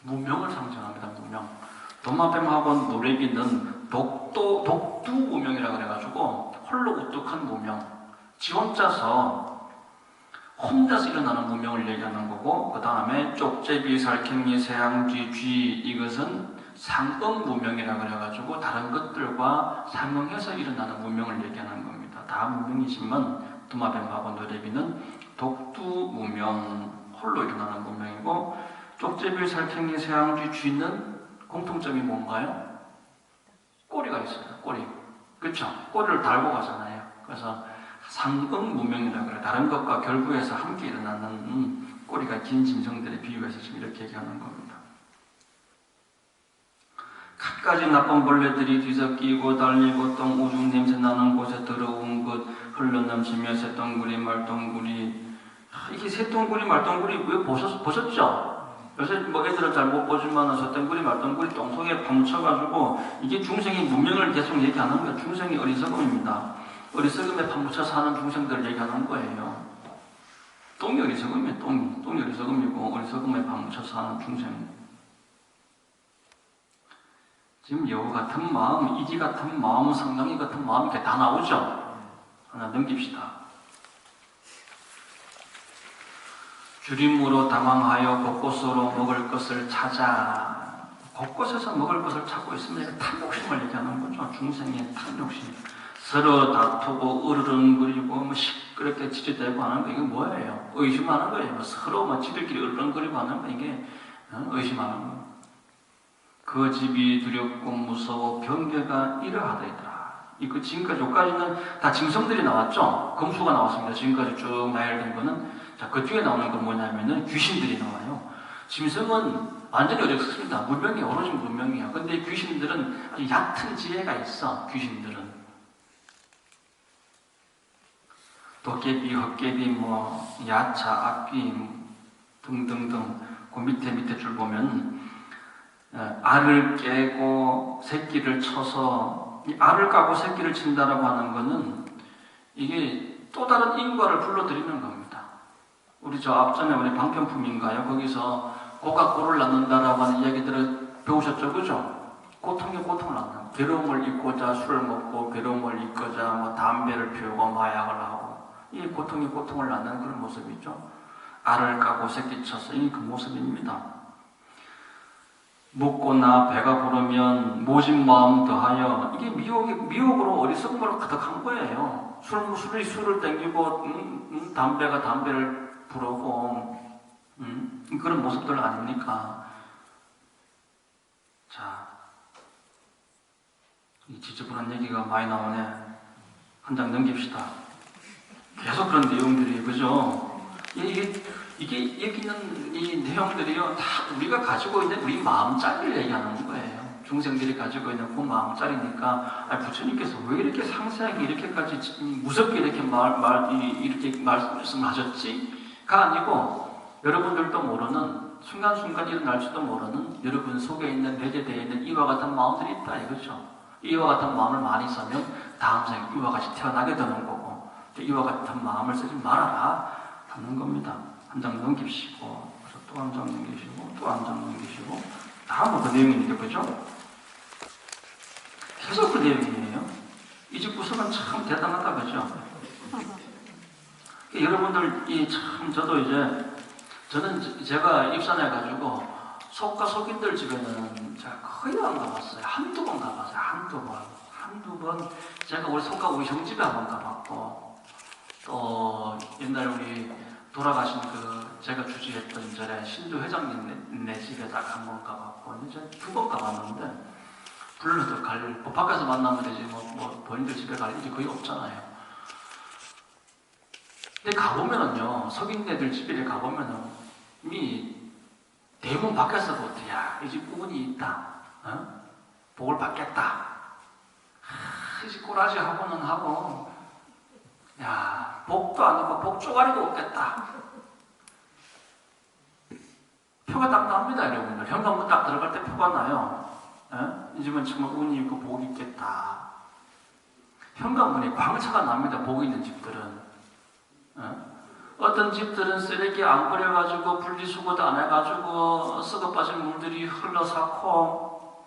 무명을 상징합니다. 무명. 도마뱀하고 노래기는 독두 무명이라고 그래가지고 홀로 우뚝한 무명. 지 혼자서 일어나는 무명을 얘기하는 거고, 그 다음에 쪽제비, 살쾡이, 새양쥐, 쥐 이것은 상응 무명이라 그래가지고 다른 것들과 상응해서 일어나는 무명을 얘기하는 겁니다. 다 무명이지만 도마뱀하고 노래비는 독두 무명, 홀로 일어나는 무명이고, 쪽제비, 살쾡이, 새양쥐, 쥐는 공통점이 뭔가요? 꼬리가 있어요. 꼬리. 그렇죠? 꼬리를 달고 가잖아요. 그래서 상응 무명이라고 그래. 다른 것과 결부해서 함께 일어나는 꼬리가 긴 짐승들의 비유해서 지금 이렇게 얘기하는 겁니다. 갖가지 나쁜 벌레들이 뒤섞이고 달리고 똥 오줌 냄새 나는 곳에 더러운 것 흘러넘치며 새똥구리 말똥구리. 이게 새똥구리 말똥구리 왜 보셨죠? 요새 뭐 애들은 잘 못 보지만 새똥구리 말똥구리 똥속에 파묻혀가지고 이게 중생의 문명을 계속 얘기하는 거예요. 중생의 어리석음입니다. 어리석음에 파묻혀 사는 중생들을 얘기하는 거예요. 똥이 어리석음이에요. 똥이 어리석음이고 어리석음에 파묻혀 사는 중생. 지금 여우 같은 마음, 이기 같은 마음, 상당히 같은 마음 이렇게 다 나오죠? 하나 넘깁시다. 주림으로 당황하여 곳곳으로 먹을 것을 찾아. 곳곳에서 먹을 것을 찾고 있으면 탐욕심을 얘기하는 거죠. 중생의 탐욕심. 서로 다투고 으르렁거리고 뭐 시끄럽게 지지대고 하는 거 이게 뭐예요? 의심하는 거예요. 서로 뭐 지들끼리 으르렁거리고 하는 거 이게 의심하는 거. 그 집이 두렵고 무서워 경계가 이러하더이더라. 그 지금까지 여기까지는 다 짐승들이 나왔죠. 검수가 나왔습니다. 지금까지 쭉 나열된 거는 자, 그 뒤에 나오는 건 뭐냐면은 귀신들이 나와요. 짐승은 완전히 어렵습니다. 문명이 오로지 문명이야. 근데 귀신들은 아주 얕은 지혜가 있어. 귀신들은 도깨비, 헛개비, 뭐 야차, 악귀 등등등 그 밑에 줄 보면 알을 깨고 새끼를 쳐서 이 알을 까고 새끼를 친다라고 하는 것은 이게 또 다른 인과를 불러들이는 겁니다. 우리 저 앞전에 우리 방편품인가요? 거기서 고가 꼴을 낳는다라고 하는 이야기들을 배우셨죠, 그죠? 고통에 고통을 낳는 거. 괴로움을 잊고자 술을 먹고 괴로움을 잊고자 뭐 담배를 피우고 마약을 하고 이 고통에 고통을 낳는 그런 모습이죠. 알을 까고 새끼 쳐서 이 그 모습입니다. 먹고나 배가 부르면 모진 마음 더하여 이게 미혹으로 어리석음으로 가득한 거예요. 술을 땡기고 담배가 담배를 부르고 그런 모습들 아닙니까? 자, 이 지저분한 얘기가 많이 나오네. 한 장 넘깁시다. 계속 그런 내용들이, 그죠? 이게 여기 있는 이 내용들이요, 다 우리가 가지고 있는 우리 마음짜리를 얘기하는 거예요. 중생들이 가지고 있는 그 마음짜리니까, 부처님께서 왜 이렇게 상세하게 이렇게까지 무섭게 이렇게 이렇게 말씀하셨지?가 아니고, 여러분들도 모르는, 순간순간 일어날지도 모르는 여러분 속에 있는, 내재되어 있는 이와 같은 마음들이 있다, 이거죠. 이와 같은 마음을 많이 쓰면 다음 생에 이와 같이 태어나게 되는 거고, 이와 같은 마음을 쓰지 말아라 하는 겁니다. 한 장 넘기시고, 또 한 장 넘기시고, 또 한 장 넘기시고, 다음은 그 내용이니까, 그죠? 계속 그 내용이에요. 이 집 구석은 참 대단하다, 그죠? 여러분들, 저도 저는 제가 입산해가지고, 속가 속인들 집에는 제가 거의 안 가봤어요. 한두 번 가봤어요. 한두 번. 제가 우리 속가 우리 형집에 한번 가봤고, 또 옛날 우리 돌아가신 제가 주지했던 전에 신도 회장님 네 집에 딱 한 번 가봤고, 이제 두 번 가봤는데, 불러도 밖에서 만나면 되지, 본인들 집에 갈 일이 거의 없잖아요. 근데 가보면은요, 석인네들 집에 가보면은, 이미 대문 밖에서부터, 야, 이 집 우운이 있다. 복을 받겠다. 이 집 꼬라지 하고는 하고, 야, 복도 아니고 복 쪼가리도 없겠다. 표가 딱 납니다, 여러분들. 현관문 딱 들어갈 때 표가 나요. 이 집은 정말 운이 있고 복이 있겠다. 현관문에 광차가 납니다, 복이 있는 집들은. 어떤 집들은 쓰레기 안 버려가지고 분리수거도 안 해가지고 썩어 빠진 물들이 흘러사고,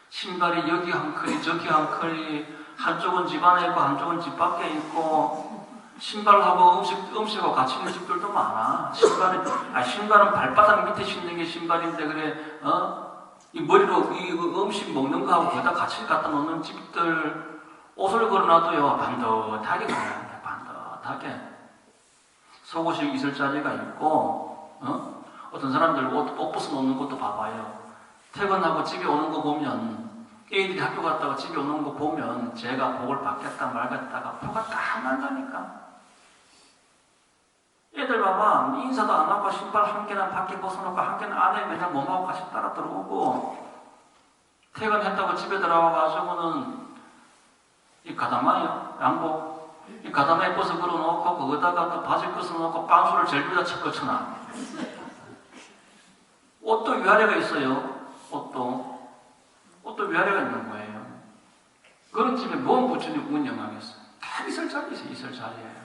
신발이 여기 한 컬이 저기 한 컬이, 한쪽은 집 안에 있고 한쪽은 집 밖에 있고, 신발하고 음식하고 같이 있는 집들도 많아. 신발은 발바닥 밑에 신는 게 신발인데, 그래, 이 머리로 이 음식 먹는 거하고 거기다 같이 갖다 놓는 집들, 옷을 걸어놔도요, 반듯하게 가야 돼, 반듯하게. 속옷이 있을 자리가 있고, 어떤 사람들 옷 벗어 놓는 것도 봐봐요. 퇴근하고 집에 오는 거 보면, 애들이 학교 갔다가 집에 오는 거 보면, 제가 복을 받겠다 말겠다가 표가 딱 난다니까. 애들 봐봐, 인사도 안 하고 신발 한 개는 밖에 벗어놓고 한 개는 안에 맨날 몸하고 같이 따라 들어오고, 퇴근했다고 집에 들어와가지고는 이 가다마요, 양복. 이 가다마에 벗어 걸어놓고 거기다가 또 바지 벗어놓고 빤수를 제일 위에다 척거쳐놔. 옷도 위아래가 있어요. 옷도 위아래가 있는 거예요. 그런 집에 뭔 부처님 운영하겠어요? 다 있을 자리예요.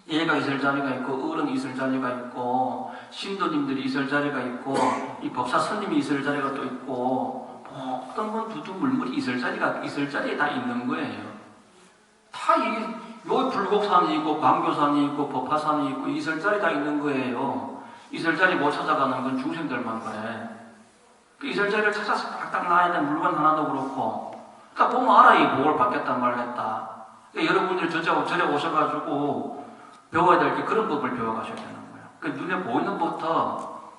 얘가 있을 자리가 있고, 어른이 있을 자리가 있고, 신도님들이 있을 자리가 있고, 이 법사 스님이 있을 자리가 또 있고, 어떤 건 두두물물이 있을 자리에 다 있는 거예요. 다 여기 불곡산이 있고, 광교산이 있고, 법화산이 있고, 있을 자리 다 있는 거예요. 있을 자리 못 찾아가는 건 중생들만 그래. 그 있을 자리를 찾아서 딱딱 놔야 되는 물건 하나도 그렇고, 딱 보면 알아, 이 복을 받겠다 말겠다. 그러니까 여러분들이 저래 오셔가지고 배워야 될 게 그런 법을 배워가셔야 되는 거예요. 그러니까 눈에 보이는 것부터,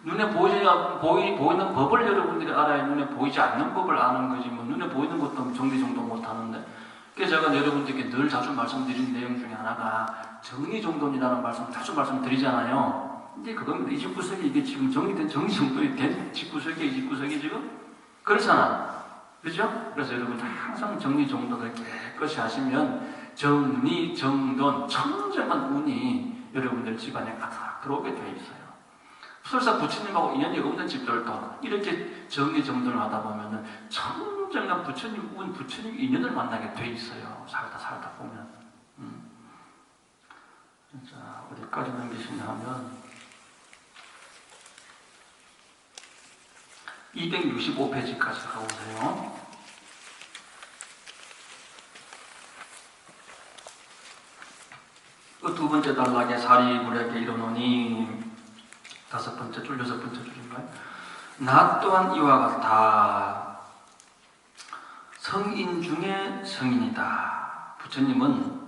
눈에 보이는 법을 여러분들이 알아야 눈에 보이지 않는 법을 아는 거지, 눈에 보이는 것도 정리정돈 못 하는데. 그래서 제가 여러분들께 늘 자주 말씀드리는 내용 중에 하나가 정리정돈이라는 말씀 자주 말씀드리잖아요. 근데 그건 이 집구석이 이게 지금 정리정돈이 된 집구석이 이 집구석이 지금 그렇잖아. 그죠? 그래서 여러분 항상 정리정돈을 깨끗이 하시면 정리정돈 청정한 운이 여러분들 집안에 가득 들어오게 되어 있어요. 설사 부처님하고 인연이 없는 집들도 이렇게 정리정돈을 하다 보면은 청정한 부처님 운, 부처님 인연을 만나게 돼 있어요. 살다 보면. 자, 어디까지 넘기시냐 하면 265페이지까지 가보세요. 그 두 번째 단락에 사리불에게 이르노니, 다섯 번째 줄, 여섯 번째 줄인가요? 나 또한 이와 같아. 성인 중에 성인이다. 부처님은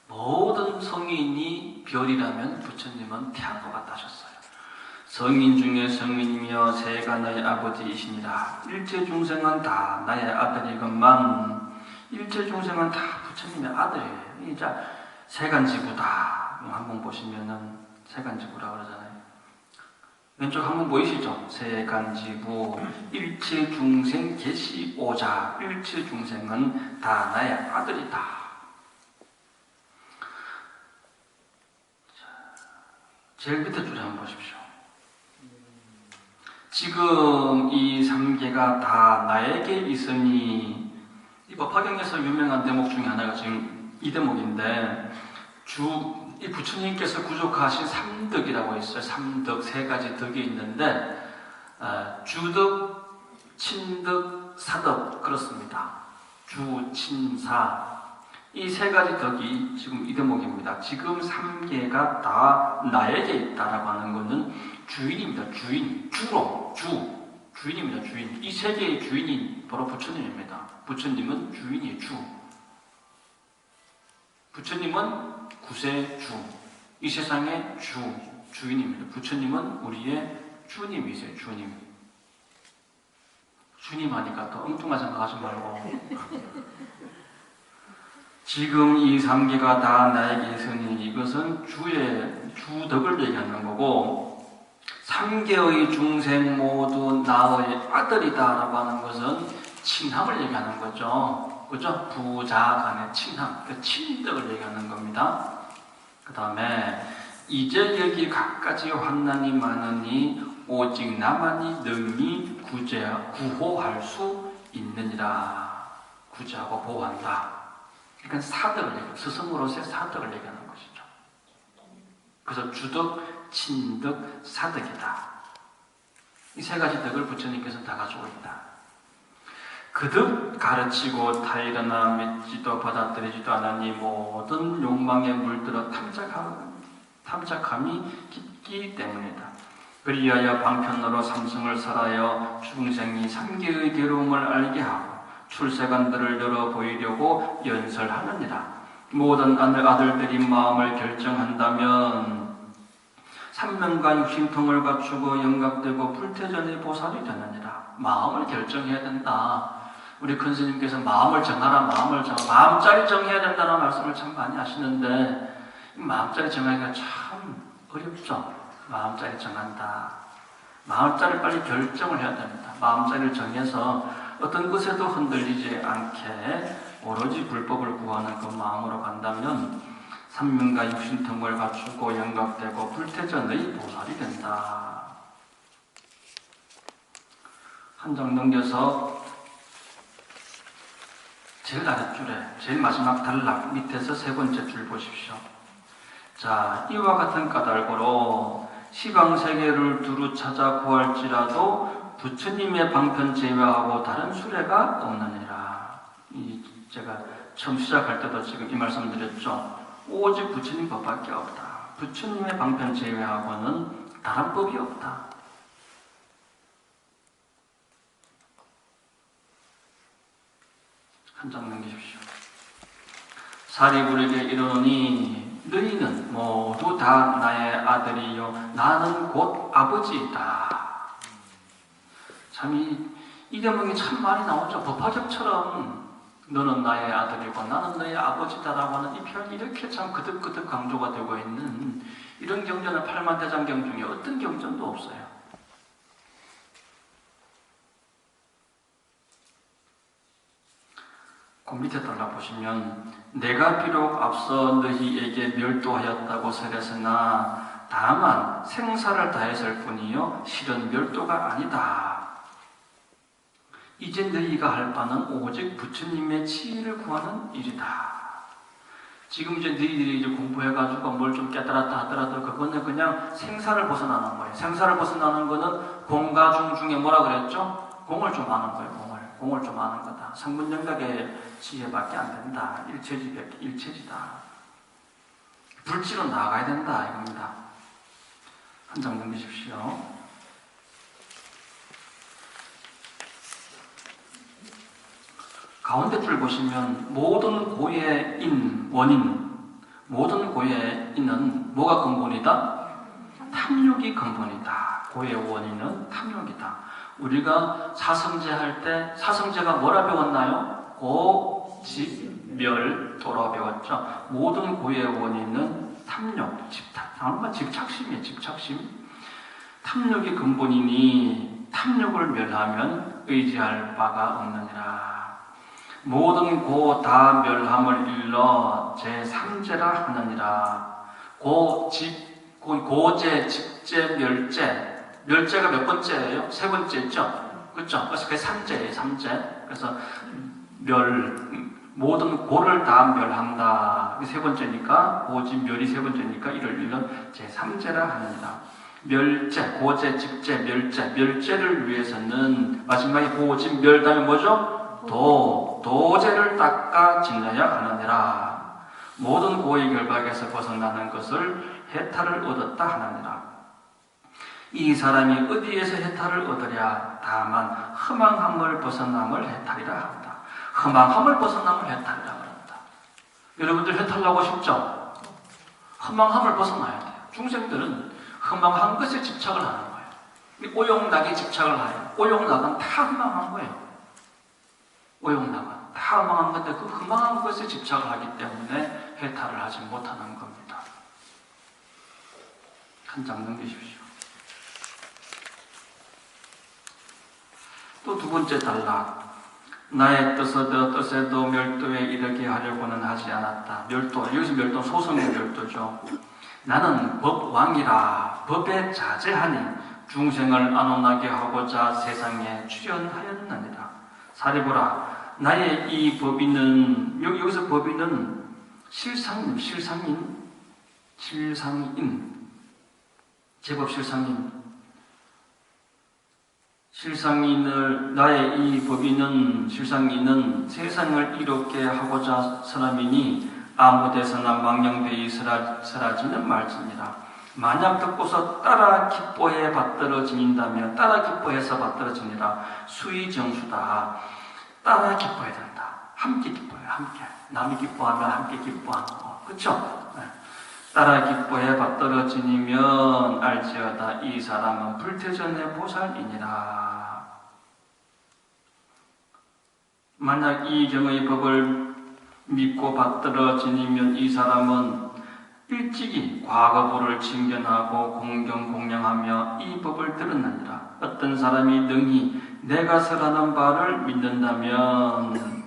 모든 성인이 별이라면 부처님은 태양과 같다 하셨어요. 성인 중에 성인이며 새가 너의 아버지이시니라. 일체 중생은 다 나의 아들이건만 일체 중생은 다 부처님의 아들이에요. 이제 세간지구다. 한번 보시면은 세간지구라 그러잖아요. 왼쪽 한번 보이시죠? 세간지구 일체 중생 계시오자. 일체 중생은 다 나의 아들이다. 제일 밑에 줄에 한번 보십시오. 지금 이 3개가 다 나에게 있으니, 이 법화경에서 유명한 대목 중에 하나가 지금 이 대목인데, 이 부처님께서 구족하신 3덕이라고 있어요. 3덕, 3가지 덕이 있는데, 주덕, 친덕, 사덕, 그렇습니다. 주, 친, 사. 이 3가지 덕이 지금 이 대목입니다. 지금 3개가 다 나에게 있다라고 하는 것은 주인입니다. 주인, 주인입니다. 주인. 이 3개의 주인이 바로 부처님입니다. 부처님은 주인이에요. 부처님은 구세주, 이 세상의 주인입니다. 부처님은 우리의 주님이세요. 주님 하니까 또 엉뚱한 생각하지 말고 지금 이 3개가 다 나에게 있으니 이것은 주덕을 얘기하는 거고, 3개의 중생 모두 나의 아들이다라고 하는 것은 친함을 얘기하는 거죠. 그죠? 부자 간의 친함, 그 친덕을 얘기하는 겁니다. 그 다음에 이제 여기 갖가지 환난이 많으니 오직 나만이 능히 구호할 수 있느니라. 구제하고 보호한다. 그러니까 사덕을 얘기해요. 스승으로서의 사덕을 얘기하는 것이죠. 그래서 주덕, 친덕, 사덕이다. 이 3가지 덕을 부처님께서 다 가지고 있다. 그득 가르치고 타일어나 믿지도 받아들이지도 않으니 모든 욕망에 물들어 탐착함이 깊기 때문이다. 그리하여 방편으로 삼승을 설하여 중생이 3개의 괴로움을 알게 하고 출세관들을 열어 보이려고 연설하느니라. 모든 아들들이 마음을 결정한다면 삼명과 육신통을 갖추고 영각되고 불태전의 보살이 되느니라. 마음을 결정해야 된다. 우리 큰 스님께서 마음을 정하라, 마음자리 정해야 된다는 말씀을 참 많이 하시는데, 마음자리 정하기가 참 어렵죠. 마음자리 정한다. 마음자리를 빨리 결정을 해야 됩니다. 마음자리를 정해서 어떤 것에도 흔들리지 않게 오로지 불법을 구하는 그 마음으로 간다면 삼명과 육신통을 갖추고 영각되고 불태전의 보살이 된다. 한 장 넘겨서 제일 아랫줄에 제일 마지막 단락 밑에서 3번째 줄 보십시오. 자, 이와 같은 까닭으로 시방세계를 두루 찾아 구할지라도 부처님의 방편 제외하고 다른 수레가 없느니라. 제가 처음 시작할 때도 지금 이 말씀 드렸죠. 오직 부처님 법밖에 없다. 부처님의 방편 제외하고는 다른 법이 없다. 한 장 넘기십시오. 사리불에게 이르노니 너희는 모두 다 나의 아들이요 나는 곧 아버지이다. 참 이 대목이 참 많이 나오죠. 법화적처럼 너는 나의 아들이고 나는 너의 아버지다라고 하는 이 표현이 이렇게 참 그득그득 강조가 되고 있는 이런 경전은 팔만대장경 중에 어떤 경전도 없어요. 그 밑에 달라 보시면 내가 비록 앞서 너희에게 멸도하였다고 설했으나 다만 생사를 다했을 뿐이요 실은 멸도가 아니다. 이제 너희가 할 바는 오직 부처님의 지혜를 구하는 일이다. 지금 이제 너희들이 이제 공부해가지고 뭘 좀 깨달았다 하더라도 그거는 그냥 생사를 벗어나는 거예요. 생사를 벗어나는 거는 공가중 중에 뭐라 그랬죠? 공을 좀 아는 거예요. 공을 좀 아는 거다. 상분정각의 지혜밖에 안 된다. 일체지다. 불지로 나아가야 된다 이겁니다. 한 장 넘기십시오. 가운데 줄 보시면 모든 고의 모든 고의 인은 뭐가 근본이다? 탐욕이 근본이다. 고의 원인은 탐욕이다. 우리가 사성제 할 때 사성제가 뭐라 배웠나요? 고, 집, 멸, 도라 배웠죠. 모든 고의 원인은 탐욕, 집착심이에요. 집착심. 탐욕이 근본이니 탐욕을 멸하면 의지할 바가 없느니라. 모든 고 다 멸함을 일러 제3제라 하느니라. 고제, 집제, 멸제. 멸제가 몇 번째예요? 세 번째죠? 그렇죠? 그래서 그게 3제예요. 3제. 그래서 모든 고를 다 멸한다. 세 번째니까 고집 멸이 세 번째니까 이를 일러 제3제라 하느니라. 멸제, 고제, 집제, 멸제. 멸제를 위해서는 마지막에 고집 멸 다음에 뭐죠? 도제를 닦아 지내야 하느니라. 모든 고의 결박에서 벗어나는 것을 해탈을 얻었다 하느니라. 이 사람이 어디에서 해탈을 얻으랴? 다만 허망함을 벗어남을 해탈이라 한다. 허망함을 벗어남을 해탈이라 합니다. 여러분들 해탈하고 싶죠? 허망함을 벗어나야 돼요. 중생들은 허망한 것에 집착을 하는 거예요. 오용락에 집착을 해요. 오용락은 다 허망한 거예요. 오용락은 다 허망한 건데 그 허망한 것에 집착을 하기 때문에 해탈을 하지 못하는 겁니다. 한 장 넘기십시오. 또 두 번째 단락. 나의 뜻에도 멸도에 이르게 하려고는 하지 않았다. 멸도, 여기서 멸도 소성의 멸도죠. 나는 법왕이라 법에 자제하니 중생을 안온하게 하고자 세상에 출현하였느니라. 사리보라. 나의 이 법인은, 여기서 법인은 실상인, 제법 실상인을, 나의 이 법인은, 실상인은 세상을 이롭게 하고자 사람이니 아무 데서나 망령되이 사라지는 말씀이라. 만약 듣고서 따라 기뻐해 받들어 지닌다면 따라 기뻐해서 받들어 지니라. 수의정수다. 따라 기뻐해야 된다. 함께 기뻐해요. 함께. 남이 기뻐하면 함께 기뻐하는 거. 그렇죠? 네. 따라 기뻐해 받들어 지니면 알지어다. 이 사람은 불태전의 보살이니라. 만약 이 경의 법을 믿고 받들어 지니면 이 사람은 일찍이 과거부를 징견하고 공경하며 이 법을 들었느니라. 어떤 사람이 능히 내가 설하는 바를 믿는다면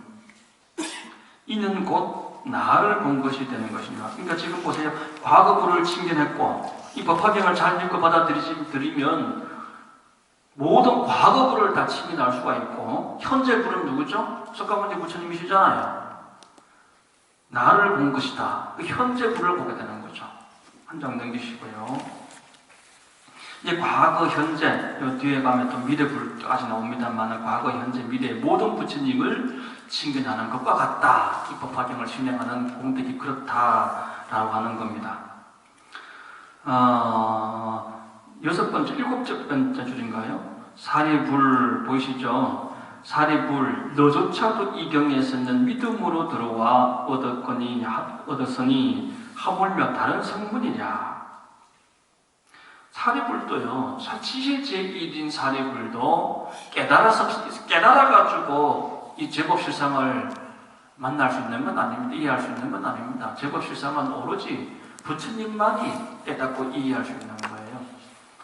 이는 곧 나를 본 것이 되는 것입니다. 그러니까 지금 보세요. 과거부를 징견했고 이 법화경을 잘 믿고 받아들이면 모든 과거부를 다 칭인할 수가 있고 현재 부는 누구죠? 석가모니 부처님이시잖아요. 나를 본 것이다. 현재 부를 보게 되는 거죠. 한 장 넘기시고요. 이제 과거, 현재, 요 뒤에 가면 또 미래 불까지 나옵니다만 과거, 현재, 미래의 모든 부처님을 칭견하는 것과 같다. 이 법화경을 진행하는 공덕이 그렇다라고 하는 겁니다. 일곱 번째 줄인가요? 사리불 보이시죠? 사리불 너조차도 이 경에서는 믿음으로 들어와 얻었으니 하물며 다른 성문이랴. 사리불도요, 지혜제일인 사리불도 깨달아가지고 이 제법실상을 만날 수 있는 건 아닙니다. 이해할 수 있는 건 아닙니다. 제법실상은 오로지 부처님만이 깨닫고 이해할 수 있는 거예요.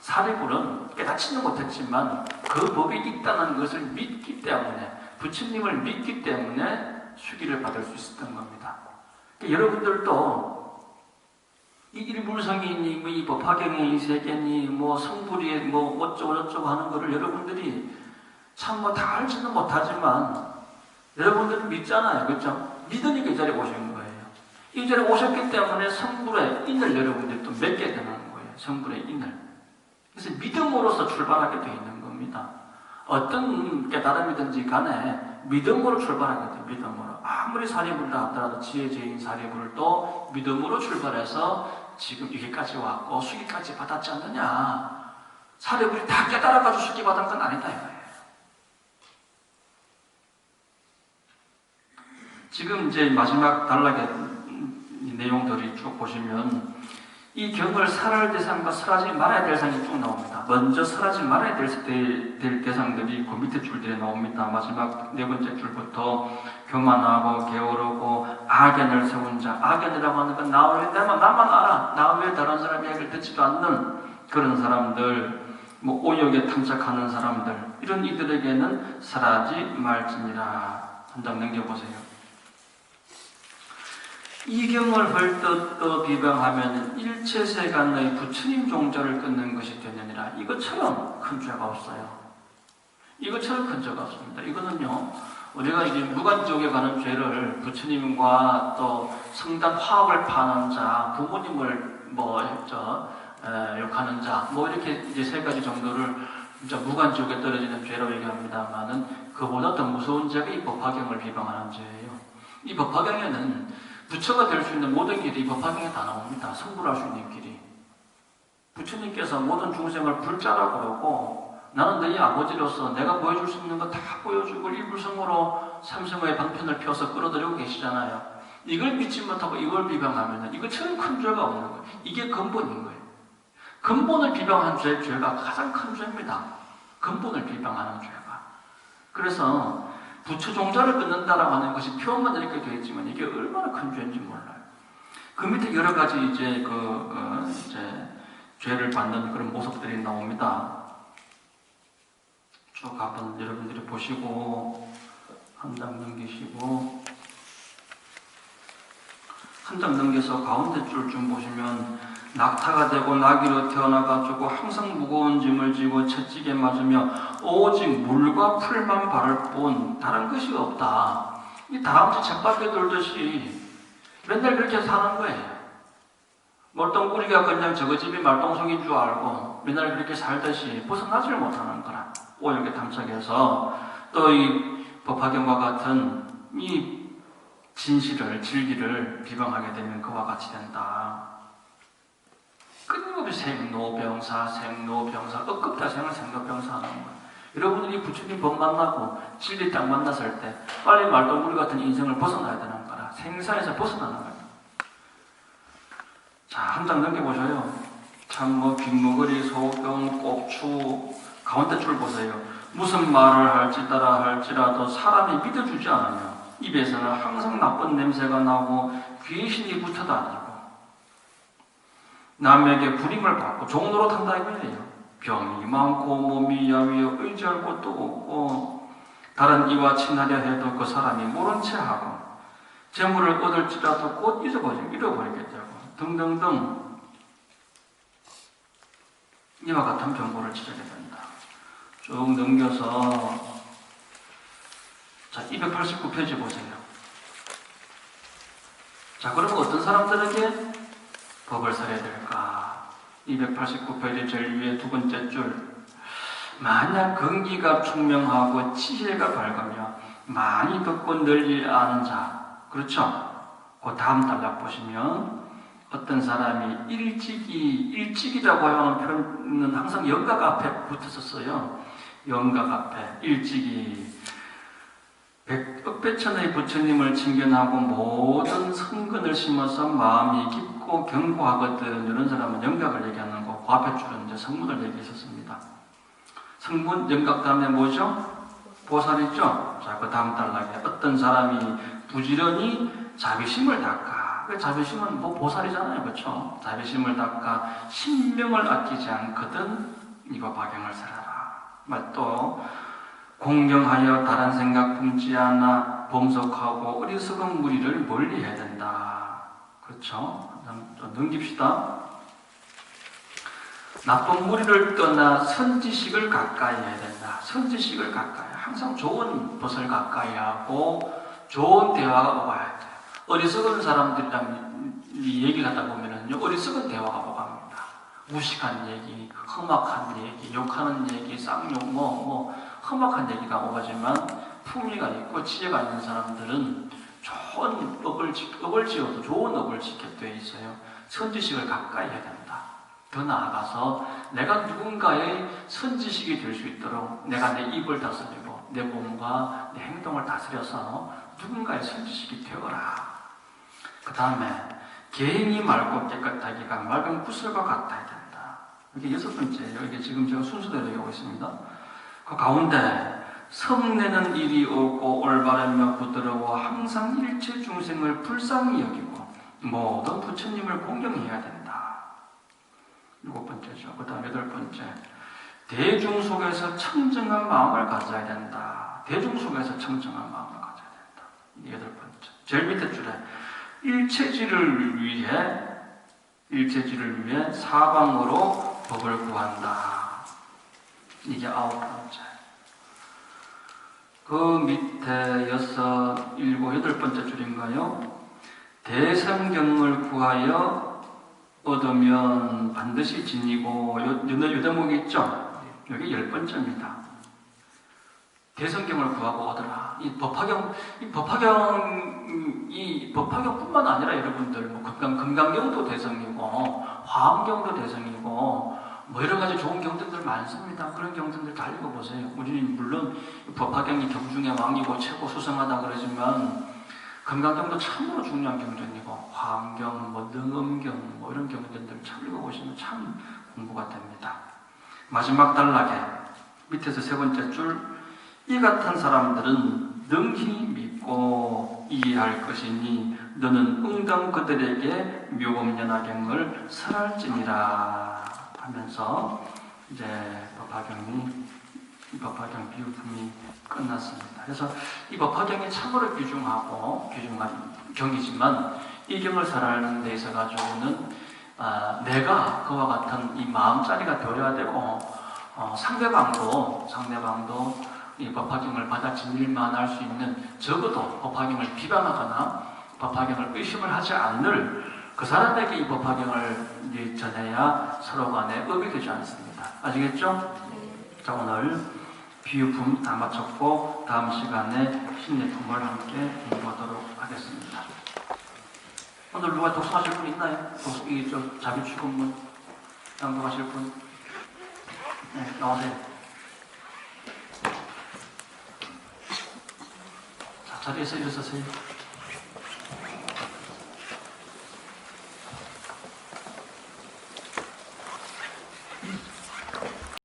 사리불은 깨닫지는 못했지만 그 법이 있다는 것을 믿기 때문에, 부처님을 믿기 때문에 수기를 받을 수 있었던 겁니다. 그러니까 여러분들도 이 일불성이니 이 법화경이 이 세계니 성불이 어쩌고 하는 거를 여러분들이 참 다 알지는 못하지만 여러분들은 믿잖아요. 그렇죠? 믿으니까 이 자리에 오신 거예요. 이 자리에 오셨기 때문에 성불의 인을 여러분들이 또 맺게 되는 거예요. 성불의 인을. 그래서 믿음으로서 출발하게 되어 있는 겁니다. 어떤 깨달음이든지 간에 믿음으로 출발하게 돼요. 믿음으로. 아무리 사리불이라 하더라도 지혜제인 사리불을 또 믿음으로 출발해서 지금 여기까지 왔고 수기까지 받았지 않느냐. 사리불이 다 깨달아가지고 수기 받은 건 아니다 이거예요. 지금 이제 마지막 단락의 내용들이 쭉 보시면 이 경을 살아야 대상과 살아지 말아야 될 대상이 쭉 나옵니다. 먼저 살아지 말아야 될 대상들이 그 밑에 줄들에 나옵니다. 마지막 네 번째 줄부터 교만하고 게으르고 악연을 세운 자. 악연이라고 하는 건 나 외에 나만 알아. 나 외에 다른 사람 이야기를 듣지도 않는 그런 사람들, 뭐 오역에 탐색하는 사람들, 이런 이들에게는 살아지 말지니라. 한 장 넘겨보세요. 이 경을 헐떡 비방하면 일체세간의 부처님 종자를 끊는 것이 되느니라. 이것처럼 큰 죄가 없어요. 이것처럼 큰 죄가 없습니다. 이거는요, 우리가 이제 무간지옥에 가는 죄를 부처님과 또 성단 화합을 파는 자, 부모님을 욕하는 자, 이렇게 이제 세 가지 정도를 진짜 무간지옥에 떨어지는 죄라고 얘기합니다만은 그보다 더 무서운 죄가 이 법화경을 비방하는 죄예요. 이 법화경에는 부처가 될 수 있는 모든 길이 이 법화경에 다 나옵니다. 성불할 수 있는 길이. 부처님께서 모든 중생을 불자라고 그러고 나는 너희 아버지로서 내가 보여줄 수 있는 거 다 보여주고 일불성으로 삼성의 방편을 펴서 끌어들이고 계시잖아요. 이걸 믿지 못하고 이걸 비방하면 이것처럼 큰 죄가 없는 거예요. 이게 근본인 거예요. 근본을 비방한 죄가 가장 큰 죄입니다. 근본을 비방하는 죄가. 그래서 부처 종자를 끊는다라고 하는 것이 표현만 이렇게 되어 있지만 이게 얼마나 큰 죄인지 몰라요. 그 밑에 여러 가지 이제 죄를 받는 그런 모습들이 나옵니다. 쭉 한번 여러분들이 보시고 한 장 넘기시고 한 장 넘겨서 가운데 줄 좀 보시면 낙타가 되고 나귀로 태어나가지고 항상 무거운 짐을 지고 채찍에 맞으며 오직 물과 풀만 바를 뿐 다른 것이 없다. 이 다람쥐 쳇바퀴 돌듯이 맨날 그렇게 사는 거예요. 멀뚱구리가 그냥 저거 집이 말똥송인 줄 알고 맨날 그렇게 살듯이 벗어나질 못하는 거라. 오역에 탐색해서 또 이 법화경과 같은 이 진리를 비방하게 되면 그와 같이 된다. 끊임없이 생로병사, 억급다생을 생로병사 하는 거예요. 여러분들이 부처님 법 만나고 진리 딱 만났을 때 빨리 말똥구리 같은 인생을 벗어나야 되는 거라. 생사에서 벗어나는 거예요. 자, 한 장 넘겨보셔요. 참 빗머거리, 소금, 꼭추 가운데 줄 보세요. 무슨 말을 할지 따라 할지라도 사람이 믿어주지 않으며 입에서는 항상 나쁜 냄새가 나고 귀신이 붙어다니고 남에게 불임을 받고 종로로 탄다 이거예요. 병이 많고 몸이 야위어 의지할 곳도 없고 다른 이와 친하려 해도 그 사람이 모른 채 하고 재물을 얻을지라도 곧 잃어버리겠다고 등등등 이와 같은 병고를 치르게 된다. 쭉 넘겨서 자 289페이지 보세요. 자 그러면 어떤 사람들에게 법을 설해야 될까? 289페이지 제일 위에 두 번째 줄. 만약 근기가 총명하고 지혜가 밝으며 많이 듣고 널리 아는 자. 그렇죠? 그 다음 단락 보시면 어떤 사람이 일찍이라고 하는 표현은 항상 영각 앞에 붙었었어요. 영각 앞에 일찍이 억배천의 부처님을 칭견하고 모든 성근을 심어서 마음이 깊고 견고하거든. 이런 사람은 영각을 얘기하는 거. 그 앞에 줄은 이제 성문을 얘기했었습니다. 성문 영각 다음에 뭐죠? 보살이죠. 자, 그 다음 단락에 어떤 사람이 부지런히 자비심을 닦아. 그 자비심은 보살이잖아요, 그렇죠? 자비심을 닦아 신명을 아끼지 않거든. 이거 박영을 살아라. 또 공경하여 다른 생각 품지 않아 범석하고 어리석은 무리를 멀리해야 된다. 그렇죠? 좀 넘깁시다. 나쁜 무리를 떠나 선지식을 가까이 해야 된다. 선지식을 가까이. 항상 좋은 것을 가까이 하고 좋은 대화가 오가야 돼요. 어리석은 사람들이랑 얘기를 하다 보면은요, 어리석은 대화가 오갑니다. 무식한 얘기, 험악한 얘기, 욕하는 얘기, 쌍욕, 험악한 얘기가 오가지만 품위가 있고 지혜가 있는 사람들은 좋은 업을 지어도 좋은 업을 짓게 되어 있어요. 선지식을 가까이 해야 된다. 더 나아가서 내가 누군가의 선지식이 될 수 있도록 내가 내 입을 다스리고 내 몸과 내 행동을 다스려서 누군가의 선지식이 되어라. 그 다음에 개인이 맑고 깨끗하기가 맑은 구슬과 같아야 된다. 이게 6번째예요. 이게 지금 제가 순서대로 얘기하고 있습니다. 그 가운데 성내는 일이 옳고 올바르며 부드러워 항상 일체 중생을 불쌍히 여기고 모든 부처님을 공경해야 된다. 7번째죠. 그 다음 8번째. 대중 속에서 청정한 마음을 가져야 된다. 대중 속에서 청정한 마음을 가져야 된다. 이게 8번째. 제일 밑에 줄에 일체지를 위해 사방으로 법을 구한다. 이게 9번째. 그 밑에 6, 7, 8번째 줄인가요? 대성경을 구하여 얻으면 반드시 지니고 요 대목이 있죠? 여기 10번째입니다. 대성경을 구하고 얻으라. 이 법화경뿐만 아니라 여러분들 뭐 금강경도 대성이고 화엄경도 대성이고 뭐 여러 가지 좋은 경전들 많습니다. 그런 경전들 다 읽어보세요. 우리는 물론 법화경이 경중의 왕이고 최고 수성하다 그러지만 금강경도 참으로 중요한 경전이고 화엄경, 뭐 능엄경 뭐 이런 경전들 참 읽어보시면 참 공부가 됩니다. 마지막 단락에 밑에서 3번째 줄 이 같은 사람들은 능히 믿고 이해할 것이니 너는 응당 그들에게 묘법연화경을 설할지니라 하면서 이제 법화경 비유품이 끝났습니다. 그래서 이 법화경이 참으로 귀중한 경이지만 이 경을 설하는 데 있어 가지고는 내가 그와 같은 이 마음자리가 되어야 되고 상대방도 이 법화경을 받아들일만 할 수 있는 적어도 법화경을 비방하거나 법화경을 의심을 하지 않을 그 사람에게 이 법화경을 전해야 서로 간에 업이 되지 않습니다. 아시겠죠? 자, 오늘 비유품 다 마쳤고 다음 시간에 신예품을 함께 공부하도록 하겠습니다. 오늘 누가 독서하실 분 있나요? 자비 주신 분, 양도하실 분? 네, 나오세요. 자, 자리에서 일어서세요.